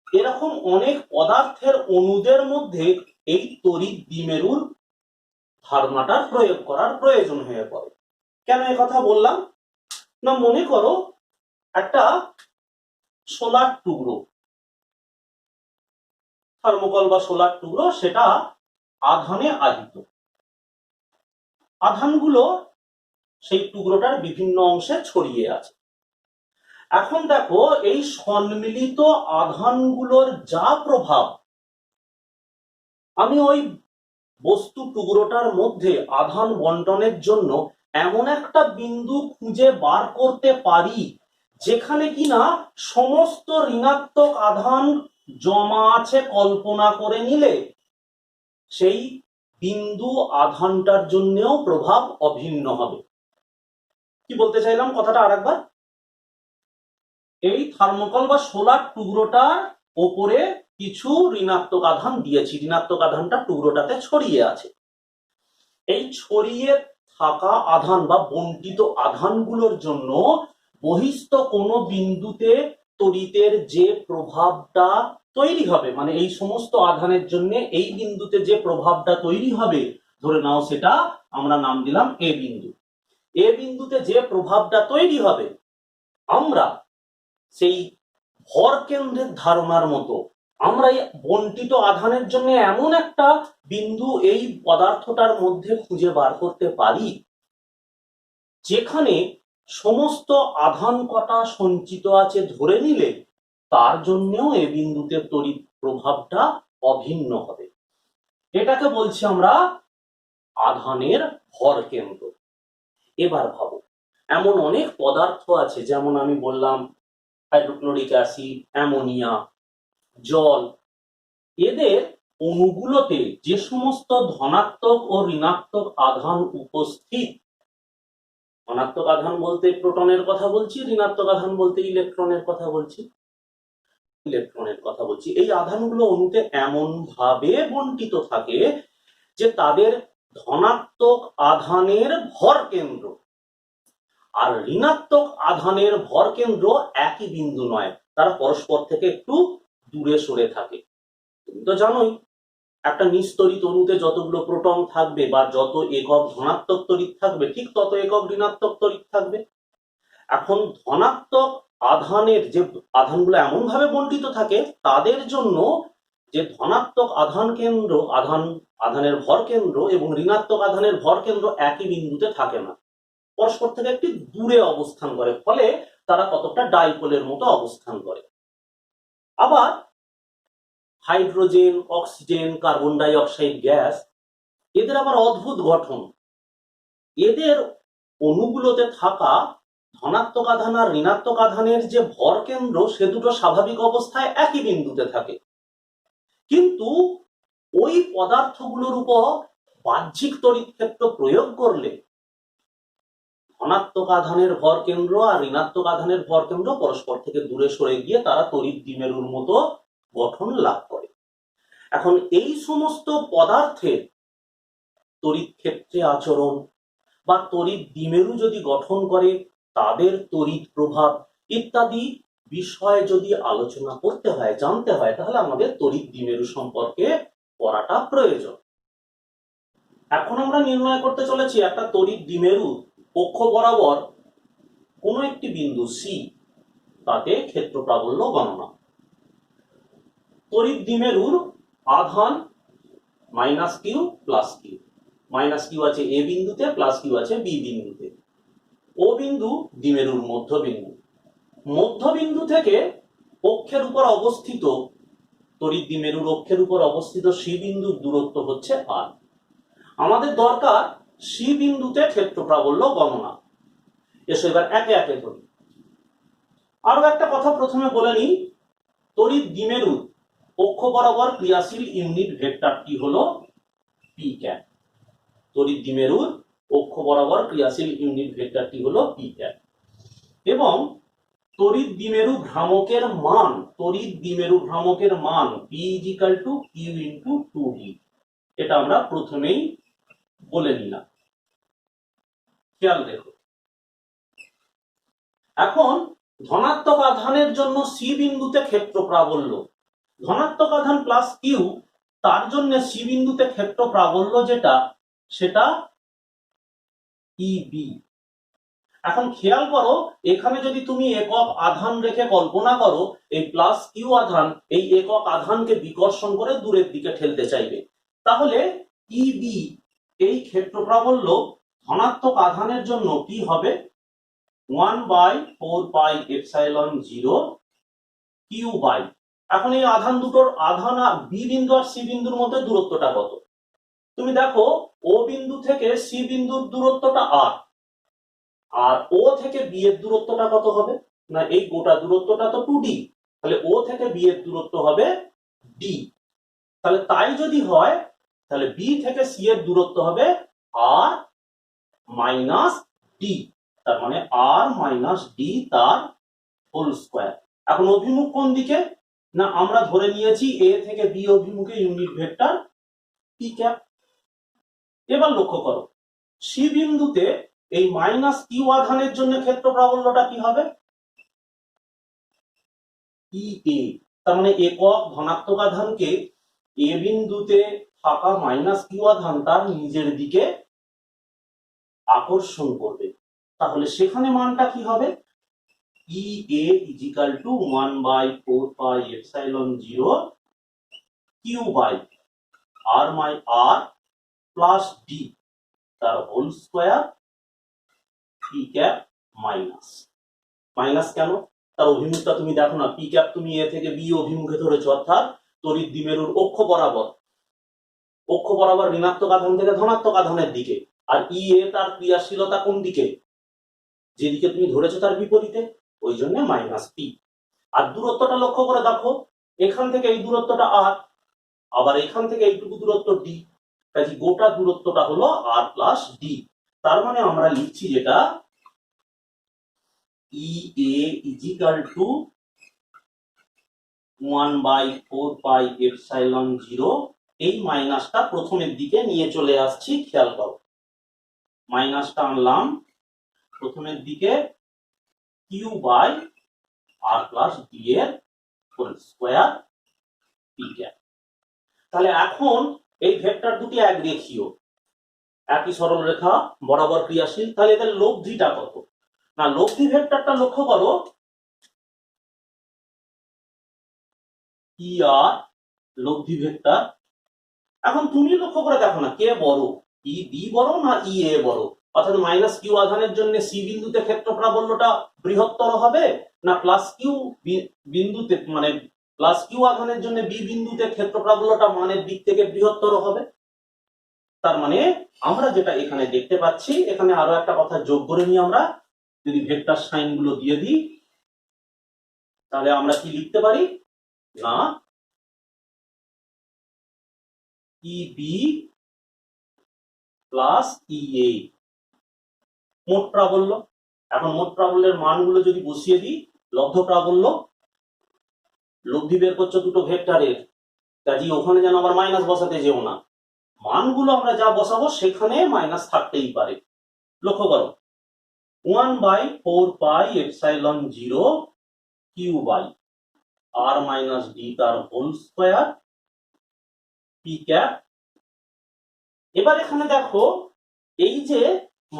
এরকম অনেক পদার্থের অণুদের মধ্যে এই তড়িৎ দ্বিমেরুর ধারণাটার প্রয়োগ করার প্রয়োজন হয়ে পড়ে। কেন কথা বললাম না, মনে করো একটা সোলার টুকরো, থার্মোকল বা সোলার টুকরো, সেটা আধানে আহিত। আধানগুলো সেই টুকরোটার বিভিন্ন অংশে ছড়িয়ে আছে। এখন দেখো এই সম্মিলিত আধানগুলোর যা প্রভাব, আমি ওই বস্তু টুকরোটার মধ্যে আধান বন্টনের জন্য এমন একটা বিন্দু খুঁজে বার করতে পারি যেখানে কিনা সমস্ত ঋণাত্মক আধান জমা আছে কল্পনা করে নিলে সেই বিন্দু আধানটার জন্যও প্রভাব অভিন্ন হবে। কি বলতে চাইলাম কথাটা আরেকবার, এই থার্মোকল বা সোলার টুকরোটার ওপরে কিছু ঋণাত্মক আধান দিয়েছি, ঋণাত্মক আধানটা টুকরোটাতে ছড়িয়ে আছে। এই ছড়িয়ে থাকা আধান বা বন্টিত আধানগুলোর জন্য বহিস্থ কোনো বিন্দুতে তড়িতের যে প্রভাবটা তৈরি হবে, মানে এই সমস্ত আধানের জন্য এই বিন্দুতে যে প্রভাবটা তৈরি হবে, ধরে নাও সেটা আমরা নাম দিলাম এ বিন্দু। এ বিন্দুতে যে প্রভাবটা তৈরি হবে আমরা সেই ভর কেন্দ্রের ধারণার মতো আমরা এই বন্টিত আধানের জন্য এমন একটা বিন্দু এই পদার্থটার মধ্যে খুঁজে বার করতে পারি যেখানে সমস্ত আধান কটা সঞ্চিত আছে ধরে নিলে তার জন্যও এ বিন্দুতে তড়িৎ প্রভাবটা অভিন্ন হবে। এটাকে বলছি আমরা আধানের ভর কেন্দ্র। এবার ভাবো, এমন অনেক পদার্থ আছে, যেমন আমি বললাম হাইড্রোক্লোরিক অ্যাসিড, অ্যামোনিয়া, জল, এদের অণুগুলোতে যে সমস্ত ধনাত্মক ও ঋণাত্মক আধান উপস্থিত, ধনাত্মক আধান বলতে প্রোটনের কথা বলছি, ঋণাত্মক আধান বলতে ইলেকট্রনের কথা বলছি, এই আধানগুলো অণুতে এমন ভাবে বন্টিত থাকে যে তাদের ধনাত্মক আধানের ভর কেন্দ্র আর ঋণাত্মক আধানের ভর কেন্দ্র একই বিন্দু নয়, তারা পরস্পর থেকে একটু দূরে সরে থাকে। তুমি তো জানোই একটা নিস্তড়িত অণুতে যতগুলো প্রোটন থাকবে বা যত একক ধনাত্মক তড়িৎ থাকবে ঠিক তত একক ঋণাত্মক তড়িৎ থাকবে। এখন ধনাত্মক আধানের যে আধানগুলো এমন ভাবে বন্টিত থাকে তাদের জন্য যে ধনাত্মক আধান কেন্দ্র আধানের ভর কেন্দ্র এবং ঋণাত্মক আধানের ভর কেন্দ্র একই বিন্দুতে থাকে না, পরস্পর থেকে একটি দূরে অবস্থান করে, ফলে তারা কতটা ডাইপোলের মতো অবস্থান করে। আবার hydrogen, oxygen, carbon die oxide gas, এদের আবার অদ্ভুত গঠন। এদের অণুগুলোতে থাকা ধনাত্মক আধান আর ঋণাত্মক আধানের যে ভর কেন্দ্র সে দুটো স্বাভাবিক অবস্থায় একই বিন্দুতে থাকে, কিন্তু ওই পদার্থগুলোর উপর বাহ্যিক তড়িৎ ক্ষেত্র প্রয়োগ করলে ধনাত্মক আধানের ভর কেন্দ্র আর ঋণাত্মক আধানের ভর কেন্দ্র পরস্পর থেকে দূরে সরে গিয়ে তারা তড়িৎ দ্বিমেরুর মতো গঠন লাভ করে। এখন এই সমস্ত পদার্থের তড়িৎ ক্ষেত্রে আচরণ বা তড়িৎ দ্বিমেরু যদি গঠন করে তাদের তড়িৎ প্রভাব ইত্যাদি বিষয় যদি আলোচনা করতে হয়, জানতে হয়, তাহলে আমাদের তড়িৎ দ্বিমেরু সম্পর্কে পড়াটা প্রয়োজন। এখন আমরা নির্ণয় করতে চলেছি একটা তড়িৎ দ্বিমেরু কক্ষ বরাবর কোন একটি বিন্দু সি, তাতে ক্ষেত্র প্রাবল্য গণনা। তড়িৎ দ্বিমেরুর আধান minus q plus q, minus q আছে এ বিন্দুতে, প্লাস কিউ আছে বি বিন্দুতে। ও বিন্দু দ্বিমেরুর মধ্যবিন্দু, মধ্যবিন্দু থেকে অক্ষের উপর অবস্থিত তড়িৎ দ্বিমেরুর অক্ষের উপর অবস্থিত সি বিন্দুর দূরত্ব হচ্ছে আর। আমাদের দরকার সি বিন্দুতে ক্ষেত্র প্রাবল্য গণনা। এসো এবার একে একে ধরি। আরো একটা কথা প্রথমে বলে নিই, তড়িৎ দ্বিমেরুর অক্ষ বরাবর ক্রিয়াশীল ইউনিট ভেক্টরটি হলো পি ক্যাপ। তড়িৎ দ্বিমেরুর অক্ষ বরাবর ক্রিয়াশীল ইউনিট ভেক্টরটি হলো পি ক্যাপ এবং তড়িৎ দ্বিমেরু ভ্রামকের মান, p is equal to q into 2d, এটা আমরা প্রথমেই বলে নিলাম। খেয়াল দেখো, এখন ধনাত্মক আধানের জন্য সি বিন্দুতে ক্ষেত্র প্রাবল্য, ধনাত্মক আধান প্লাস কিউ, তার জন্য সি বিন্দুতে ক্ষেত্র প্রাবল্য যেটা সেটা ইবি। এখন খেয়াল করো, এখানে যদি তুমি একক আধান রেখে কল্পনা করো, এই প্লাস কিউ আধান এই একক আধানকে বিকর্ষণ করে দূরের দিকে ঠেলতে চাইবে, তাহলে ইবি এই ক্ষেত্র প্রাবল্য ধনাত্মক আধানের জন্য কি হবে 1/4πε0 কিউ বাই। এখন এই আধান দুটোর আধান বি বিন্দু আর সি বিন্দুর মধ্যে দূরত্বটা কত? তুমি দেখো ও বিন্দু থেকে সি বিন্দুর দূরত্বটা আর, আর ও থেকে বি এর দূরত্বটা কত হবে? না এই গোটা দূরত্বটা তো 2d, তাহলে ও থেকে বি এর দূরত্ব হবে ডি। তাহলে তাই যদি হয় তাহলে বি থেকে সি এর দূরত্ব হবে আর মাইনাস ডি, তার মানে আর মাইনাস ডি তার হোল স্কয়ার। এখন অভিমুখ কোন দিকে? না আমরা ধরে নিয়েছি এ থেকে বি অভিমুখে ইউনিট ভেক্টর পি ক্যাপ। এবার লক্ষ্য করো সি বিন্দুতে এই মাইনাস কিউ আধানের জন্য ক্ষেত্র প্রাবল্যটা কি হবে? ই এ, তার মানে একক ধনাত্মক আধানকে এ বিন্দুতে থাকা মাইনাস কিউ আধান তার নিজের দিকে আকর্ষণ করবে, তাহলে সেখানে মানটা কি হবে? E A is equal to 1/4πε0 Q by R my R plus D তার whole square P cap minus. Minus কেন? তার অভিমুখটা তুমি দেখো না, পি ক্যাপ তুমি এ থেকে বি অভিমুখে ধরেছো, অর্থাৎ তড়িৎ দ্বিমেরুর অক্ষ বরাবর ঋণাত্মক আধান থেকে ধনাত্মক আধানের দিকে, আর ই এ তার ক্রিয়াশীলতা কোন দিকে? যেদিকে তুমি ধরেছো তার বিপরীতে, ওই জন্য মাইনাস পি। আর দূরত্বটা লক্ষ্য করে দেখো, এখান থেকে এই দূরত্বটা আর, আবার এখান থেকে এইটুকু দূরত্ব ডি, কাজে গোটা দূরত্বটা হলো আর প্লাস ডি। তার মানে আমরা লিখছি যেটা ই এ ইজিক্যাল টু 1/4πε0, এই মাইনাসটা প্রথমের দিকে নিয়ে চলে আসছি, খেয়াল করো মাইনাসটা আনলাম প্রথমের দিকে, q by R plus d এর হোল স্কয়ার পি ক্যাপ। তাহলে এখন এই ভেক্টর দুটি একরেখীয়, একই সরল রেখা বরাবর ক্রিয়াশীল, তাহলে এদের লব্ধিটা কত? না লব্ধি ভেক্টরটা লক্ষ্য করো, ই আর লব্ধি ভেক্টর। এখন তুমি লক্ষ্য করে দেখো না কে বড়, ই বি বড় না ই এ বড়? অর্থাৎ মাইনাস কিউ আধানের জন্য সি বিন্দুতে ক্ষেত্র প্রাবল্যটা বৃহত্তর হবে, না প্লাস কিউ বিন্দুতে মানে প্লাস কিউ আধানের জন্য বি বিন্দুতে ক্ষেত্র প্রাবল্যটা মানের দিক থেকে বৃহত্তর হবে? তার মানে আমরা যেটা এখানে দেখতে পাচ্ছি, এখানে আরো একটা কথা যোগ করে নিই আমরা, যদি ভেক্টর সাইন গুলো দিয়ে দিই তাহলে আমরা কি লিখতে পারি? না ই বি প্লাস ই এ মোট প্রাবল্য। এখন মোট প্রাবল্যের মানগুলো যদি বসিয়ে দিই, লব্ধ প্রাবল্য, লব্ধি বের করছো দুটো ভেক্টরের, কাজে ওখানে যেন আবার মাইনাস বসাতে যেও না, মানগুলো আমরা যা বসাবো সেখানে মাইনাস থাকতেই পারে। লক্ষ্য করো 1/4πε0 Q by R minus D তার হোল স্কয়ার পি ক্যাপ। এবার এখানে দেখো এই যে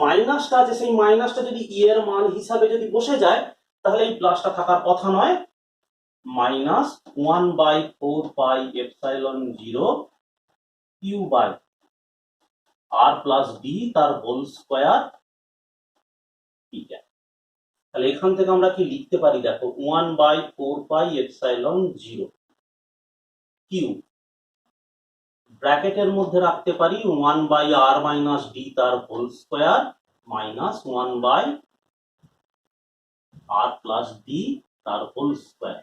মাইনাসটা আছে, সেই মাইনাসটা যদি ই এর মান হিসাবে যদি বসে যায় তাহলে এই প্লাসটা থাকার কথা নয়, minus 1/4πε0 Q by R plus D তার হোল স্কয়ার পি ক্যাপ। তাহলে এখান থেকে আমরা কি লিখতে পারি দেখো, 1/4πε0 কিউ ব্র্যাকেটের মধ্যে রাখতে পারি 1/r মাইনাস ডি তার whole square minus 1/r plus D তার whole square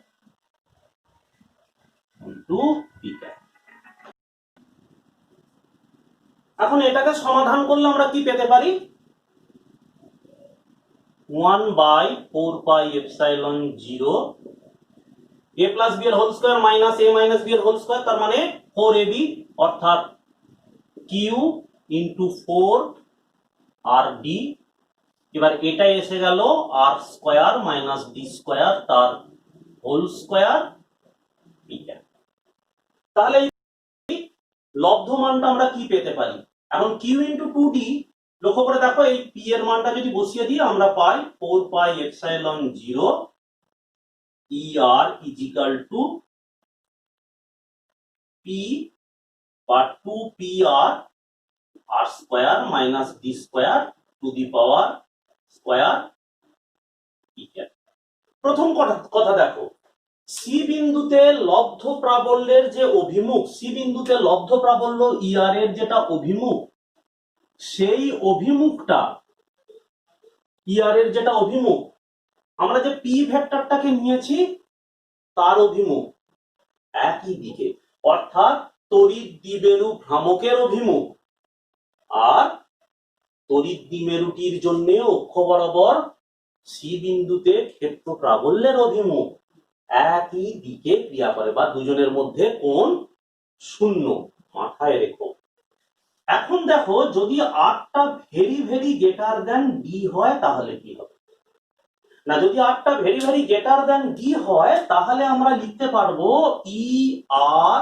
into P cap. এখন এটাকে সমাধান করলে আমরা কি পেতে পারি? 1/4πε0 a প্লাস বি এর whole square minus a minus b এর হোল স্কয়ার, তার মানে 4ab, অর্থাৎ কিউ ইন্টু 4 আর ডি। এবার এটা এসে গেল আর স্কয়ার মাইনাস ডি স্কয়ার তার হোল স্কয়ার পি ক্যাপ। তাহলে লব্ধ মানটা আমরা কি পেতে পারি? এখন কিউ ইন্টু 2d, লক্ষ্য করে দেখো এই পি এর মানটা যদি বসিয়ে দিই আমরা পাই 4πε0 ই আর ইজিক্যাল টু পি বা 2pr r square minus d square to the power square P cap. প্রথম কথা দেখো, সি বিন্দুতে লব্ধ প্রাবল্যের যে অভিমুখ, সি বিন্দুতে লব্ধ প্রাবল্য ইআর এর যেটা অভিমুখ, সেই অভিমুখটা ইআর এর যেটা অভিমুখ, আমরা যে পি ভেক্টরটাকে নিয়েছি তার অভিমুখ একই দিকে, অর্থাৎ তড়িৎ দ্বিমেরু ভ্রামকের অভিমুখ আর তড়িৎ দ্বিমেরুটির জন্য অক্ষ বরাবর সি বিন্দুতে ক্ষেত্র প্রাবল্যের অভিমুখ একই দিকে ক্রিয়া করে, বা দুজনের মধ্যে কোণ শূন্য, মাথায় রেখো। এখন দেখো, যদি আরটা very very greater than D হয় তাহলে কি হবে? না, যদি আরটা very very greater than D হয় তাহলে আমরা লিখতে পারবো E R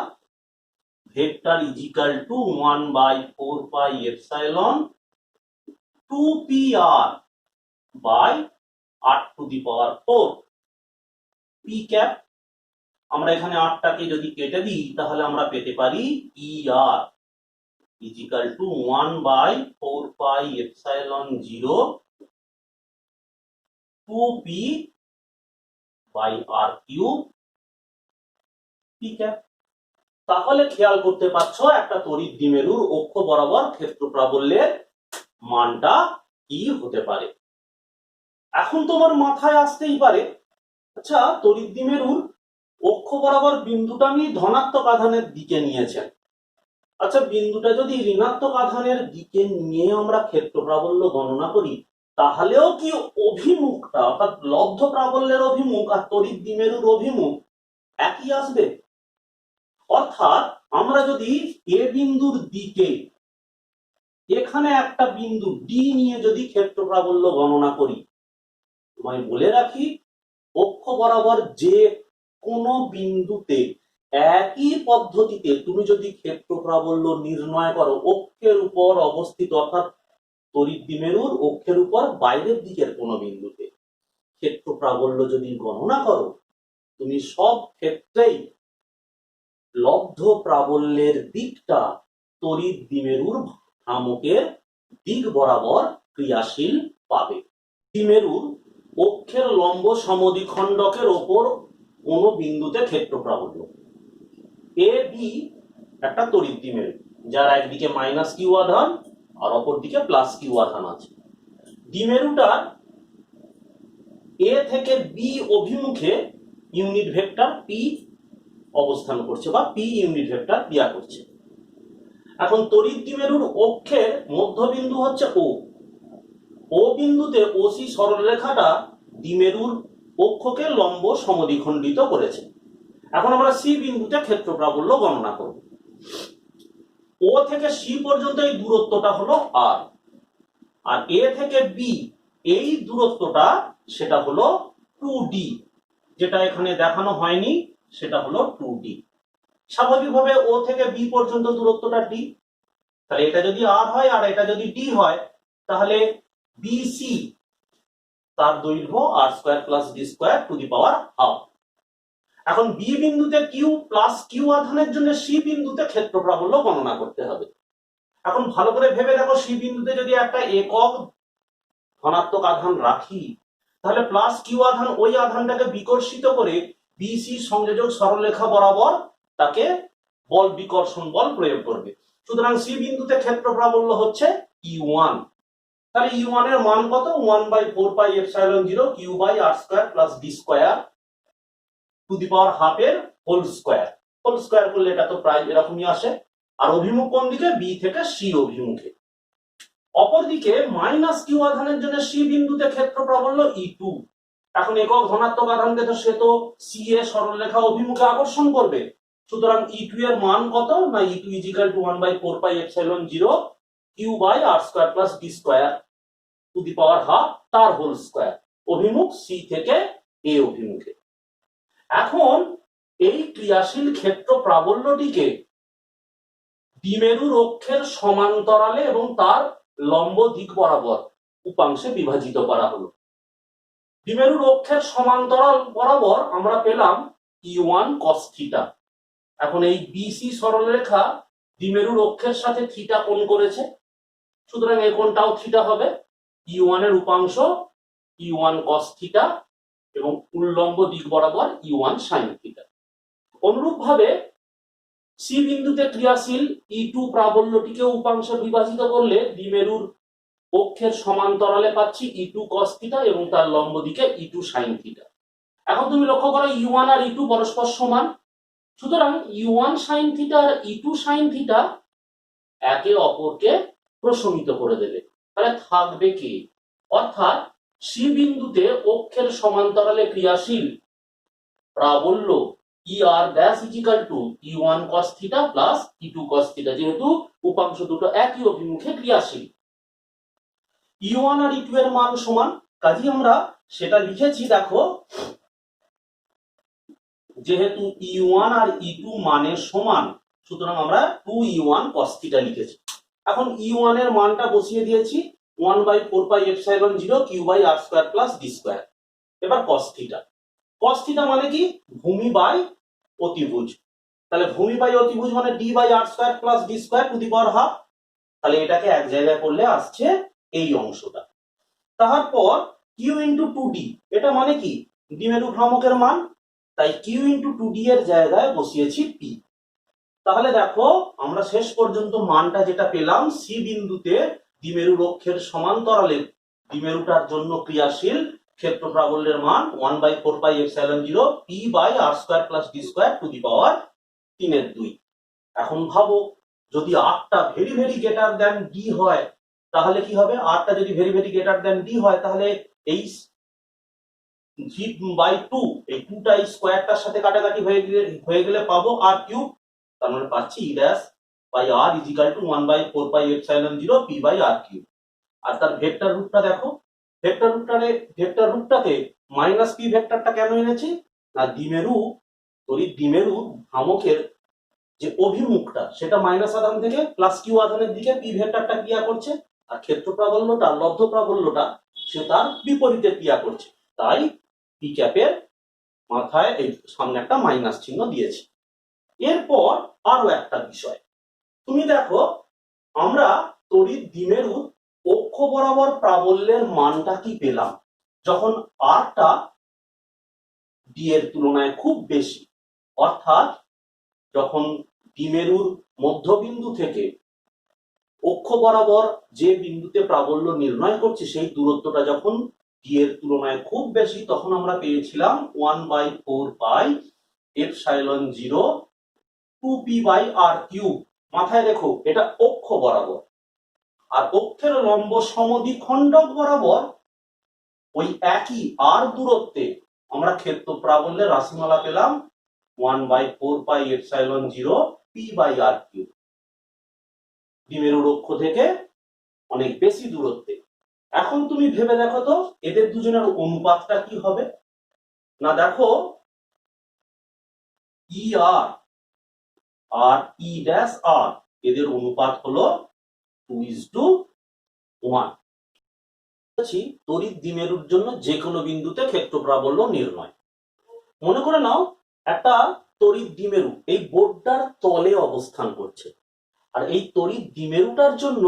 vector is equal to 1/4 pi epsilon 2pr by r to the power 4 p cap. আমরা এখানে আরটাকে যদি কেটে দিই তাহলে আমরা পেতে পারি E R is equal to 1/4 pi epsilon 0 2p by r cube p cap. তাহলে খেয়াল করতে পারছো একটা তড়িৎ দ্বিমেরুর অক্ষ বরাবর ক্ষেত্র প্রাবল্যের মানটা কি হতে পারে। এখন তোমার মাথায় আসতেই পারে, আচ্ছা তড়িৎ দ্বিমেরুর অক্ষ বরাবর বিন্দুটা আমি ধনাত্মক আধানের দিকে নিয়েছেন, আচ্ছা বিন্দুটা যদি ঋণাত্মক আধানের দিকে নিয়ে আমরা ক্ষেত্র প্রাবল্য গণনা করি তাহলেও কি অভিমুখটা, অর্থাৎ লব্ধ প্রাবল্যের অভিমুখ আর তড়িৎ দ্বিমেরুর অভিমুখ একই আসবে? অর্থাৎ আমরা যদি এ বিন্দুর দিকে এখানে একটা বিন্দু ডি নিয়ে যদি ক্ষেত্র প্রাবল্য গণনা করি, তোমায় বলে রাখি অক্ষ বরাবর যে কোনো বিন্দুতে একই পদ্ধতিতে তুমি যদি ক্ষেত্র প্রাবল্য নির্ণয় করো অক্ষের উপর অবস্থিত, অর্থাৎ তড়িৎ দ্বিমেরুর অক্ষের উপর বাইরের দিকের কোনো বিন্দুতে ক্ষেত্র প্রাবল্য যদি গণনা করো, তুমি সব ক্ষেত্রেই লব্ধ প্রাবল্যের দিকটা তড়িৎ দ্বিমেরুর ভ্রামকের দিক বরাবর ক্রিয়াশীল পাবে। দ্বিমেরুর অক্ষের লম্ব সমদ্বিখণ্ডকের ওপর কোন বিন্দুতে ক্ষেত্র প্রাবল্য এ বি একটা তড়িৎ দ্বিমেরু যার একদিকে মাইনাস কিউ আধান আর অপর দিকে প্লাস কিউ আধান আছে। দ্বিমেরুটার এ থেকে বি অভিমুখে ইউনিট ভেক্টর পি অবস্থান করছে বা পি ইউনিট ভেক্টর ক্রিয়া করছে। এখন তড়িৎ দ্বিমেরুর অক্ষের মধ্যবিন্দু হচ্ছে ও, ও বিন্দুতে ওসি সরলরেখাটা দ্বিমেরুর অক্ষকে লম্ব সমদ্বিখণ্ডিত করেছে। এখন আমরা সি বিন্দুতে ক্ষেত্র প্রাবল্য গণনা করব। ও থেকে সি পর্যন্ত এই দূরত্বটা হলো আর, আর এ থেকে বি এই দূরত্বটা সেটা হলো 2d, যেটা এখানে দেখানো হয়নি সেটা হলো 2d। স্বাভাবিকভাবে ও থেকে বি পর্যন্ত দূরত্বটা d, তাহলে এটা যদি আর হয় আর এটা যদি d হয় তাহলে বিসি তার দৈর্ঘ্য R square plus D square to the power half. এখন বি বিন্দুতে কিউ প্লাস কিউ আধানের জন্য সি বিন্দুতে ক্ষেত্র প্রাবল্য গণনা করতে হবে। এখন ভালো করে ভেবে দেখো, সি বিন্দুতে যদি একটা একক ধনাত্মক আধান রাখি তাহলে প্লাস কিউ আধান ওই আধানটাকে বিকর্ষিত করে বিসি সংযোজক সরলরেখা বরাবর তাকে বল বিকর্ষণ বল প্রয়োগ করবে। সুতরাং সি বিন্দুতে ক্ষেত্র প্রাবল্য হচ্ছে E1। তাহলে E1 এর মান কত? 1/4 pi epsilon 0 q by r square plus D square to the power half এর হোল স্কয়ার। হোল স্কয়ার করলে এটা তো প্রায় এরকমই আসে। আর অভিমুখ কোন দিকে? বি থেকে সি অভিমুখে। অপরদিকে মাইনাস কিউ আধানের জন্য সি বিন্দুতে ক্ষেত্র প্রাবল্য E2। এখন একক ধনাত্মক আধানকে তো সে তো সি এ সরলরেখা অভিমুখে আকর্ষণ করবে। সুতরাং E2 এর মান কত? না E2 is equal to 1/4 pi epsilon 0 q by r square plus D square to the power half তার হোল স্কয়ার, অভিমুখ সি থেকে এ অভিমুখে। এখন এই ক্রিয়াশীল ক্ষেত্র প্রাবল্যটিকে দ্বিমেরুর অক্ষের সমান্তরালে এবং তার লম্ব দিক বরাবর উপাংশে বিভাজিত করা হলো। দ্বিমেরুর অক্ষের সমান্তরাল বরাবর আমরা পেলাম E1 cos থিটা। এখন এই বিসি সরলরেখা দ্বিমেরুর অক্ষের সাথে থিটা কোণ করেছে, সুতরাং এই কোণটাও থিটা হবে। E1 এর উপাংশ E1 cos থিটা এবং উল্লম্ব দিক বরাবর E1 sin থিটা। অনুরূপ ভাবে সি বিন্দুতে ক্রিয়াশীল E2 প্রাবল্যটিকে উপাংশে বিভাজিত করলে দ্বিমেরুর অক্ষের সমান্তরালে পাচ্ছি E2 cos থিটা এবং তার লম্ব দিকে E2 sin থিটা। এখন তুমি লক্ষ্য করো U1 আর E2 পরস্পর সমান, সুতরাং U1 sin থিটা আর E2 sin থিটা একে অপরকে প্রশমিত করে দেবে। তাহলে থাকবে কি, অর্থাৎ সি বিন্দুতে অক্ষের সমান্তরালে ক্রিয়াশীল প্রাবল্য ER dash equal to E1 cos theta plus E2 cos theta, যেহেতু উপাংশ দুটো একই অভিমুখে ক্রিয়াশীল। E1 আর E2 এর মান সমান, কাজেই আমরা সেটা লিখেছি। দেখো, যেহেতু E1 আর E2 মানের সমান, সুতরাং আমরা 2E1 cos থিটা লিখেছি। এখন E1 এর মানটা বসিয়ে দিয়েছি 1/4πε0 q/r²+d²। এবার cos থিটা, cos থিটা মানে কি, ভূমি বাই অতিভুজ। তাহলে ভূমি বাই অতিভুজ মানে d/r²+d²², তাহলে এটাকে এক জায়গায় করলে আসছে এই অংশটা। তারপর q × 2d, এটা মানে কি, দ্বিমেরু ভ্রামকের মান, তাই q × 2d এর জায়গায় বসিয়েছি p। তাহলে দেখো আমরা শেষ পর্যন্ত মানটা যেটা পেলাম, সি বিন্দুতে দ্বিমেরুর অক্ষের সমান্তরালে দ্বিমেরুটার জন্য ক্রিয়াশীল ক্ষেত্র প্রাবল্যের মান 1/4πε0 p/r²+d²⁵ এখন ভাবো, যদি r-টা very very greater than d হয় তাহলে কি হবে, r-টা যদি very very greater than d হয় তাহলে এই v/2, এই 2টা এই স্কয়ারটার সাথে কাটাকাটি হয়ে গেলে পাবো r3, তার মানে পাচ্ছি E'/r = 1/4πε0 p/r3। আর তার ভেক্টর রূপটা দেখো, ভেক্টর রূপটাতে মাইনাস p ভেক্টরটা কেন এনেছি না, তড়িৎ দ্বিমেরু ভ্রামকের যে অভিমুখটা সেটা মাইনাস আধান থেকে প্লাস কিউ আধানের দিকে p ভেক্টরটা ক্রিয়া করছে, আর ক্ষেত্র প্রাবল্যটা, লব্ধ প্রাবল্যটা সে তার বিপরীতে ক্রিয়া করছে, তাই p ক্যাপের মাথায় এই সামনে একটা মাইনাস চিহ্ন দিয়েছি। এরপর আরো একটা বিষয়, তুমি দেখো আমরা তড়িৎ দ্বিমেরুর অক্ষ বরাবর প্রাবল্যের মানটা কি পেলাম, যখন r-টা d এর তুলনায় খুব বেশি, অর্থাৎ যখন দ্বিমেরুর মধ্যবিন্দু থেকে অক্ষ বরাবর যে বিন্দুতে প্রাবল্য নির্ণয় করছি সেই দূরত্বটা যখন d এর তুলনায় খুব বেশি, তখন আমরা পেয়েছিলাম 1/4πε0 2p/r3। মাথায় রেখো এটা অক্ষ বরাবর, আর অক্ষের লম্ব সমদ্বিখণ্ডক বরাবর ওই একই r দূরত্বে আমরা ক্ষেত্র প্রাবল্যের রাশিমালা পেলাম 1/4πε0 p/r3। দ্বিমেরুর অক্ষ থেকে অনেক বেশি দূরত্বে। এখন তুমি ভেবে দেখো তো এদের দুজনের অনুপাতটা কি হবে, না দেখো ER আর E'(r) এদের অনুপাত হলো 2:1। তড়িৎ দ্বিমেরুর জন্য যে কোনো বিন্দুতে ক্ষেত্র প্রাবল্য নির্ণয়। মনে করে নাও একটা তড়িৎ দ্বিমেরু এই বোর্ডটার তলে অবস্থান করছে, আর এই তড়িৎ দ্বিমেরুটার জন্য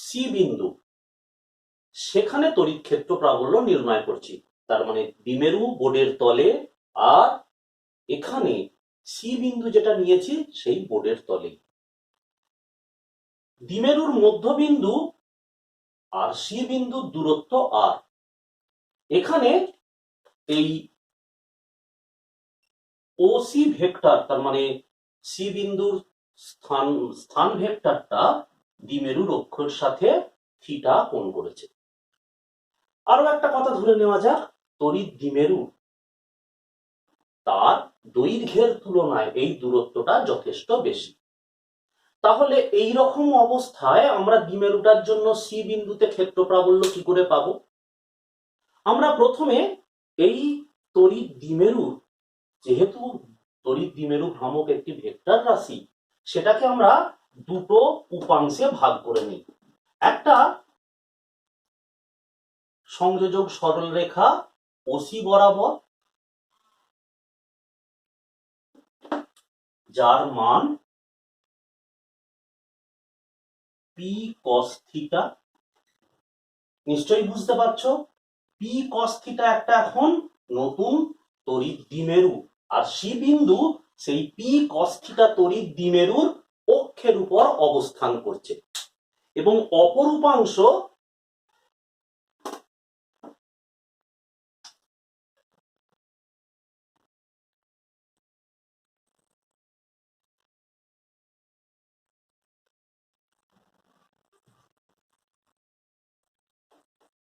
সি বিন্দু, সেখানে তড়িৎ ক্ষেত্র প্রাবল্য নির্ণয় করছি। তার মানে দ্বিমেরু বোর্ডের তলে, আর এখানে সি বিন্দু যেটা নিয়েছি সেই বোর্ডের তলে। দ্বিমেরুর মধ্যবিন্দু আর সি বিন্দুর দূরত্ব আর, এখানে এই ওসি ভেক্টর, তার মানে সি বিন্দুর স্থান ভেক্টরটা দ্বিমেরুর অক্ষের সাথে থিটা কোণ করেছে। আরো একটা কথা ধরে নেওয়া যাক, তড়িৎ দ্বিমেরু তার দৈর্ঘ্যের তুলনায় এই দূরত্বটা যথেষ্ট বেশি। তাহলে এই রকম অবস্থায় আমরা দ্বিমেরুটার জন্য সি বিন্দুতে ক্ষেত্র প্রাবল্য কি করে পাবো? আমরা প্রথমে এই তড়িৎ দ্বিমেরু, যেহেতু তড়িৎ দ্বিমেরু ভ্রামক একটি ভেক্টর রাশি, সেটাকে আমরা দুটো উপাংশে ভাগ করে নিই। একটা সংযোজক সরলরেখা ওসি বরাবর, যার মান p cos থিটা। নিশ্চয়ই বুঝতে পারছো p cos থিটা একটা এখন নতুন তড়িৎ দ্বিমেরু, আর সি বিন্দু সেই পি কস থিটা তড়িৎ দ্বিমেরুর অক্ষের উপর অবস্থান করছে, এবং অপর উপাংশ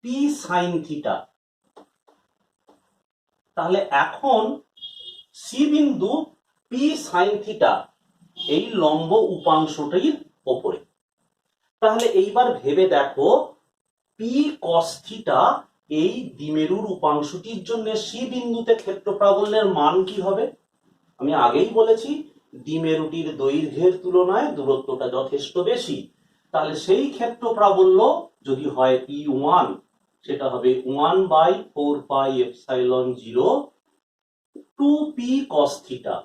পি সাইন থিটা। তাহলে এখন সি বিন্দু পি সাইন থিটা এই লম্ব উপাংশটির ওপরে। তাহলে এইবার ভেবে দেখো, পি কস থিটা এই দ্বিমেরুর উপাংশটির জন্য সি বিন্দুতে ক্ষেত্র প্রাবল্যের মান কি হবে? আমি আগেই বলেছি দ্বিমেরুটির দৈর্ঘ্যের তুলনায় দূরত্বটা যথেষ্ট বেশি, তাহলে সেই ক্ষেত্র প্রাবল্য যদি হয় E1, সেটা হবে 1/4πε0 2p cos থিটা।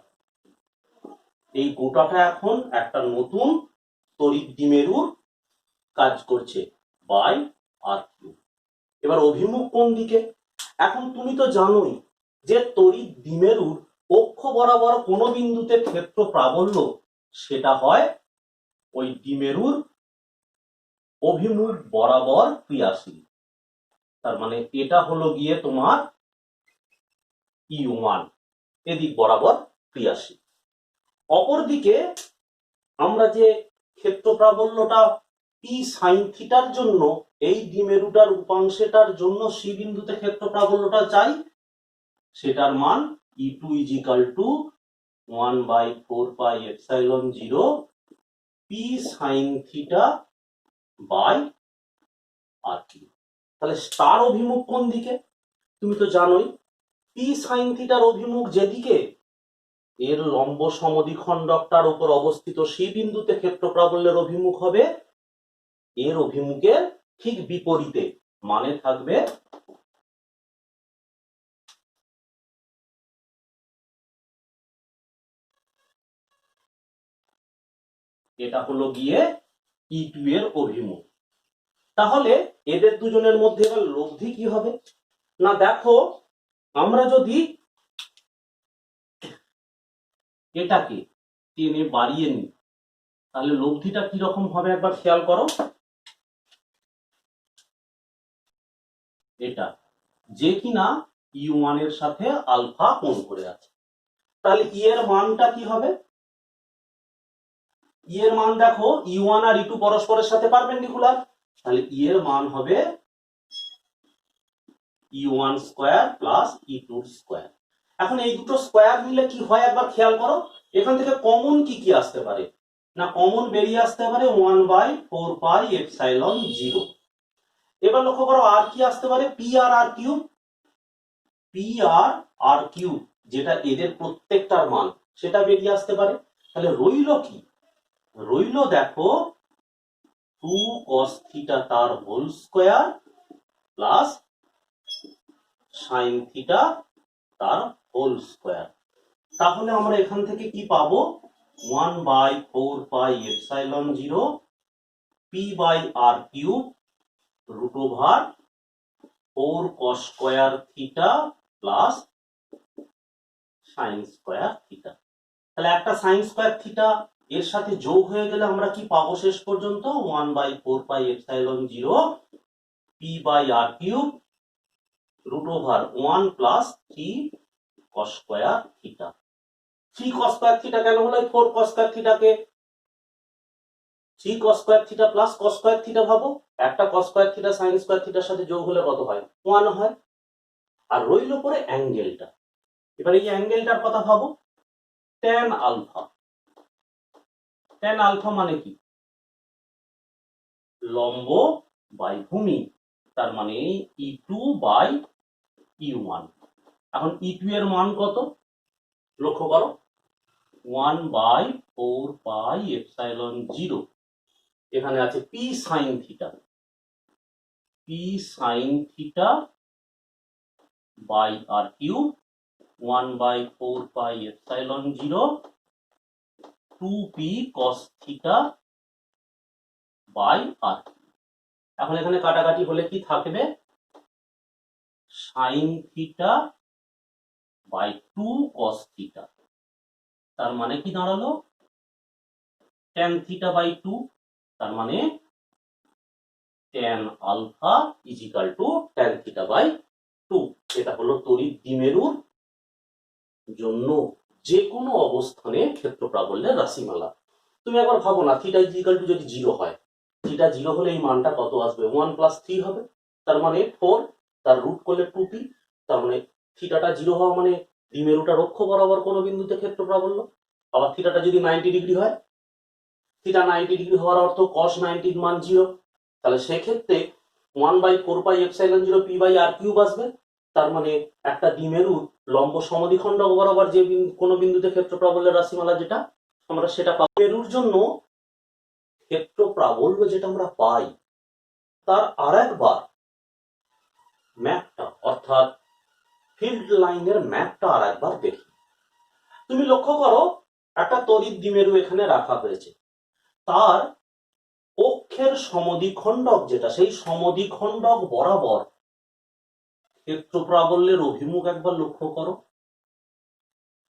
এই গোটাটা এখন একটা নতুন তড়িৎ দ্বিমেরুর কাজ করছে বাই আর কিউ। এবার অভিমুখ কোন দিকে? এখন তুমি তো জানোই যে তড়িৎ দ্বিমেরুর অক্ষ বরাবর কোন বিন্দুতে ক্ষেত্র প্রাবল্য সেটা হয় ওই দ্বিমেরুর অভিমুখ বরাবর ক্রিয়াশীল। তার মানে এটা হলো গিয়ে তোমার E1, এদিক বরাবর ক্রিয়াশীল। অপরদিকে আমরা যে ক্ষেত্র প্রাবল্যটা পি সাইন থিটার জন্য এই দ্বিমেরুটার উপাংশটার জন্য সি বিন্দুতে ক্ষেত্র প্রাবল্যটা চাই, সেটার মান E2 = 1/4πε0 P sine theta by R cube. তাহলে স্টার অভিমুখ কোন দিকে? তুমি তো জানোই পি সাইন থিটার অভিমুখ যেদিকে, এর লম্ব সমদ্বিখণ্ডকটার উপর অবস্থিত সি বিন্দুতে ক্ষেত্র প্রাবল্যের অভিমুখ হবে এর অভিমুখের ঠিক বিপরীতে, মানে থাকবে এটা হলো গিয়ে E2 এর অভিমুখ। তাহলে এদের দুজনের মধ্যে এবার লব্ধি কি হবে? না দেখো, আমরা যদি এটাকে টেনে বাড়িয়ে নিই তাহলে লব্ধিটা কি রকম হবে একবার খেয়াল করো। এটা যে কিনা E1 এর সাথে আলফা কোণ করে আছে, তাহলে ই এর মানটা কি হবে? ই এর মান দেখো, E1 আর E2 পরস্পরের সাথে পারপেন্ডিকুলার, তাহলে ই এর মান হবে E1 square plus E2 square. এখন এই দুটো স্কয়ার নিলে কি হয় একবার খেয়াল করো। এখান থেকে কমন কি কি আসতে পারে? না কমন বেরিয়ে আসতে পারে 1/4πε0। এবার লক্ষ্য করো আর কি আসতে পারে? পি আর আর কিউব। পি আর আর কিউব যেটা এদের প্রত্যেকটার মান, সেটা বেরিয়ে আসতে পারে। তাহলে রইল কি? রইল দেখো 2 cos থিটা তার whole square plus sine theta তার হোল স্কয়ার। তাহলে আমরা এখান থেকে কি পাবো? 1/4πε0 P by R cube √4 cos square theta plus sine square theta. তাহলে একটা সাইন স্কয়ার থিটা এর সাথে যোগ হয়ে গেলে আমরা কি পাবো শেষ পর্যন্ত? 1/4πε0 P by R cube √1 plus 3 cos square theta. 3 cos square theta কেন হলো? 4 cos স্কয়ার থিটাকে 3 cos square theta plus cos square theta ভাবো, একটা cos square theta sin square থিটার সাথে যোগ হলে কত হয়? 1 হয়। আর রইল পরে অ্যাঙ্গেলটা। এবারে এই অ্যাঙ্গেলটার কথা ভাবো, tan আলফা। tan আলফা মানে কি? লম্ব বাই ভূমি, তার মানে E2 বাই E1। এখন E2 এর মান কত? লক্ষ্য করো 1/4πε0, এখানে আছে P sine theta. P sine theta by R cube 1/4πε0 2p cos theta by R. এখন এখানে কাটাকাটি হলে কি থাকবে? Sine theta by 2 cos theta. তার মানে কি দাঁড়ালো tan থিটা বাই 2, তার মানে tan alpha is equal to tan theta by 2। এটা হলো তড়িৎ দ্বিমেরুর জন্য যে কোনো অবস্থানে ক্ষেত্র প্রাবল্যের রাশিমালা। তুমি একবার ভাবো না, থিটা ইজ ইকুয়াল টু যদি 0 হয়, থিটা 0 হলে এই মানটা কত আসবে? 1 প্লাস 3 হবে, তার মানে 4, তার রুট করলে 2p, তার মানে থিটাটা 0 হওয়া মানে দ্বিমেরুটা রক্ষ বরাবর কোনো বিন্দুতে ক্ষেত্র প্রাবল্য। আবার থিটাটা যদি 90 ডিগ্রি হয়, থিটা 90 ডিগ্রি হওয়ার অর্থ cos 90 মান 0, তাহলে সেক্ষেত্রে 1/4 pi epsilon 0 p by r cube আসবে। তার মানে একটা দ্বিমেরুর লম্ব সমদ্বিখণ্ডক বরাবর যে কোনো বিন্দুতে ক্ষেত্র প্রাবল্যের রাশিমালা যেটা আমরা সেটা পাবো। দ্বিমেরুর জন্য ক্ষেত্র প্রাবল্য যেটা আমরা পাই তার আরেকবার ম্যাপটা অর্থাৎ ফিল্ড লাইনের ম্যাপটা আরেকবার দেখি। তুমি লক্ষ্য করো একটা তড়িৎ দ্বিমেরু এখানে রাখা হয়েছে, তার অক্ষের সমদ্বিখণ্ডক যেটা, সেই সমদ্বিখণ্ডক বরাবর ক্ষেত্র প্রাবল্যের অভিমুখ একবার লক্ষ্য করো।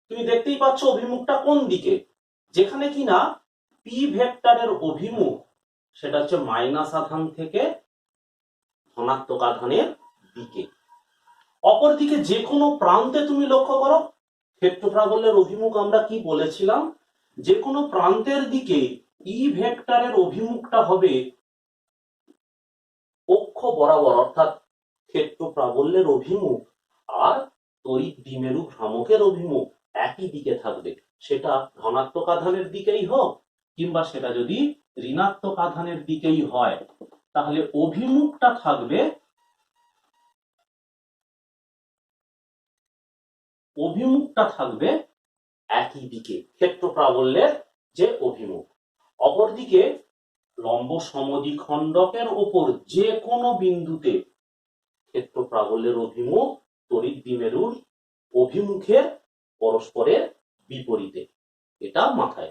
তুমি দেখতেই পাচ্ছ অভিমুখটা কোন দিকে, যেখানে কিনা পি ভেক্টরের অভিমুখ সেটা হচ্ছে মাইনাস আধান থেকে ধনাত্মক আধানের দিকে। অপরদিকে যে কোনো প্রান্তে তুমি লক্ষ্য করো ক্ষেত্র প্রাবল্যের অভিমুখ আমরা কি বলেছিলাম, যে কোনো প্রান্তের দিকে ই ভেক্টরের অভিমুখটা হবে অক্ষ বরাবর, অর্থাৎ ক্ষেত্র প্রাবল্যের অভিমুখ আর তড়িৎ দ্বিমেরু ভ্রামকের অভিমুখ একই দিকে থাকবে। সেটা ধনাত্মক আধানের দিকেই হোক কিংবা সেটা যদি ঋণাত্মক আধানের দিকেই হয়, তাহলে অভিমুখটা থাকবে একই দিকে, ক্ষেত্র প্রাবল্যের যে অভিমুখ। অপরদিকে লম্ব সমদ্বিখণ্ডকের ওপর যে কোনো বিন্দুতে ক্ষেত্র প্রাবল্যের অভিমুখ তড়িৎ দ্বিমেরুর অভিমুখের পরস্পরের বিপরীতে, এটা মাথায়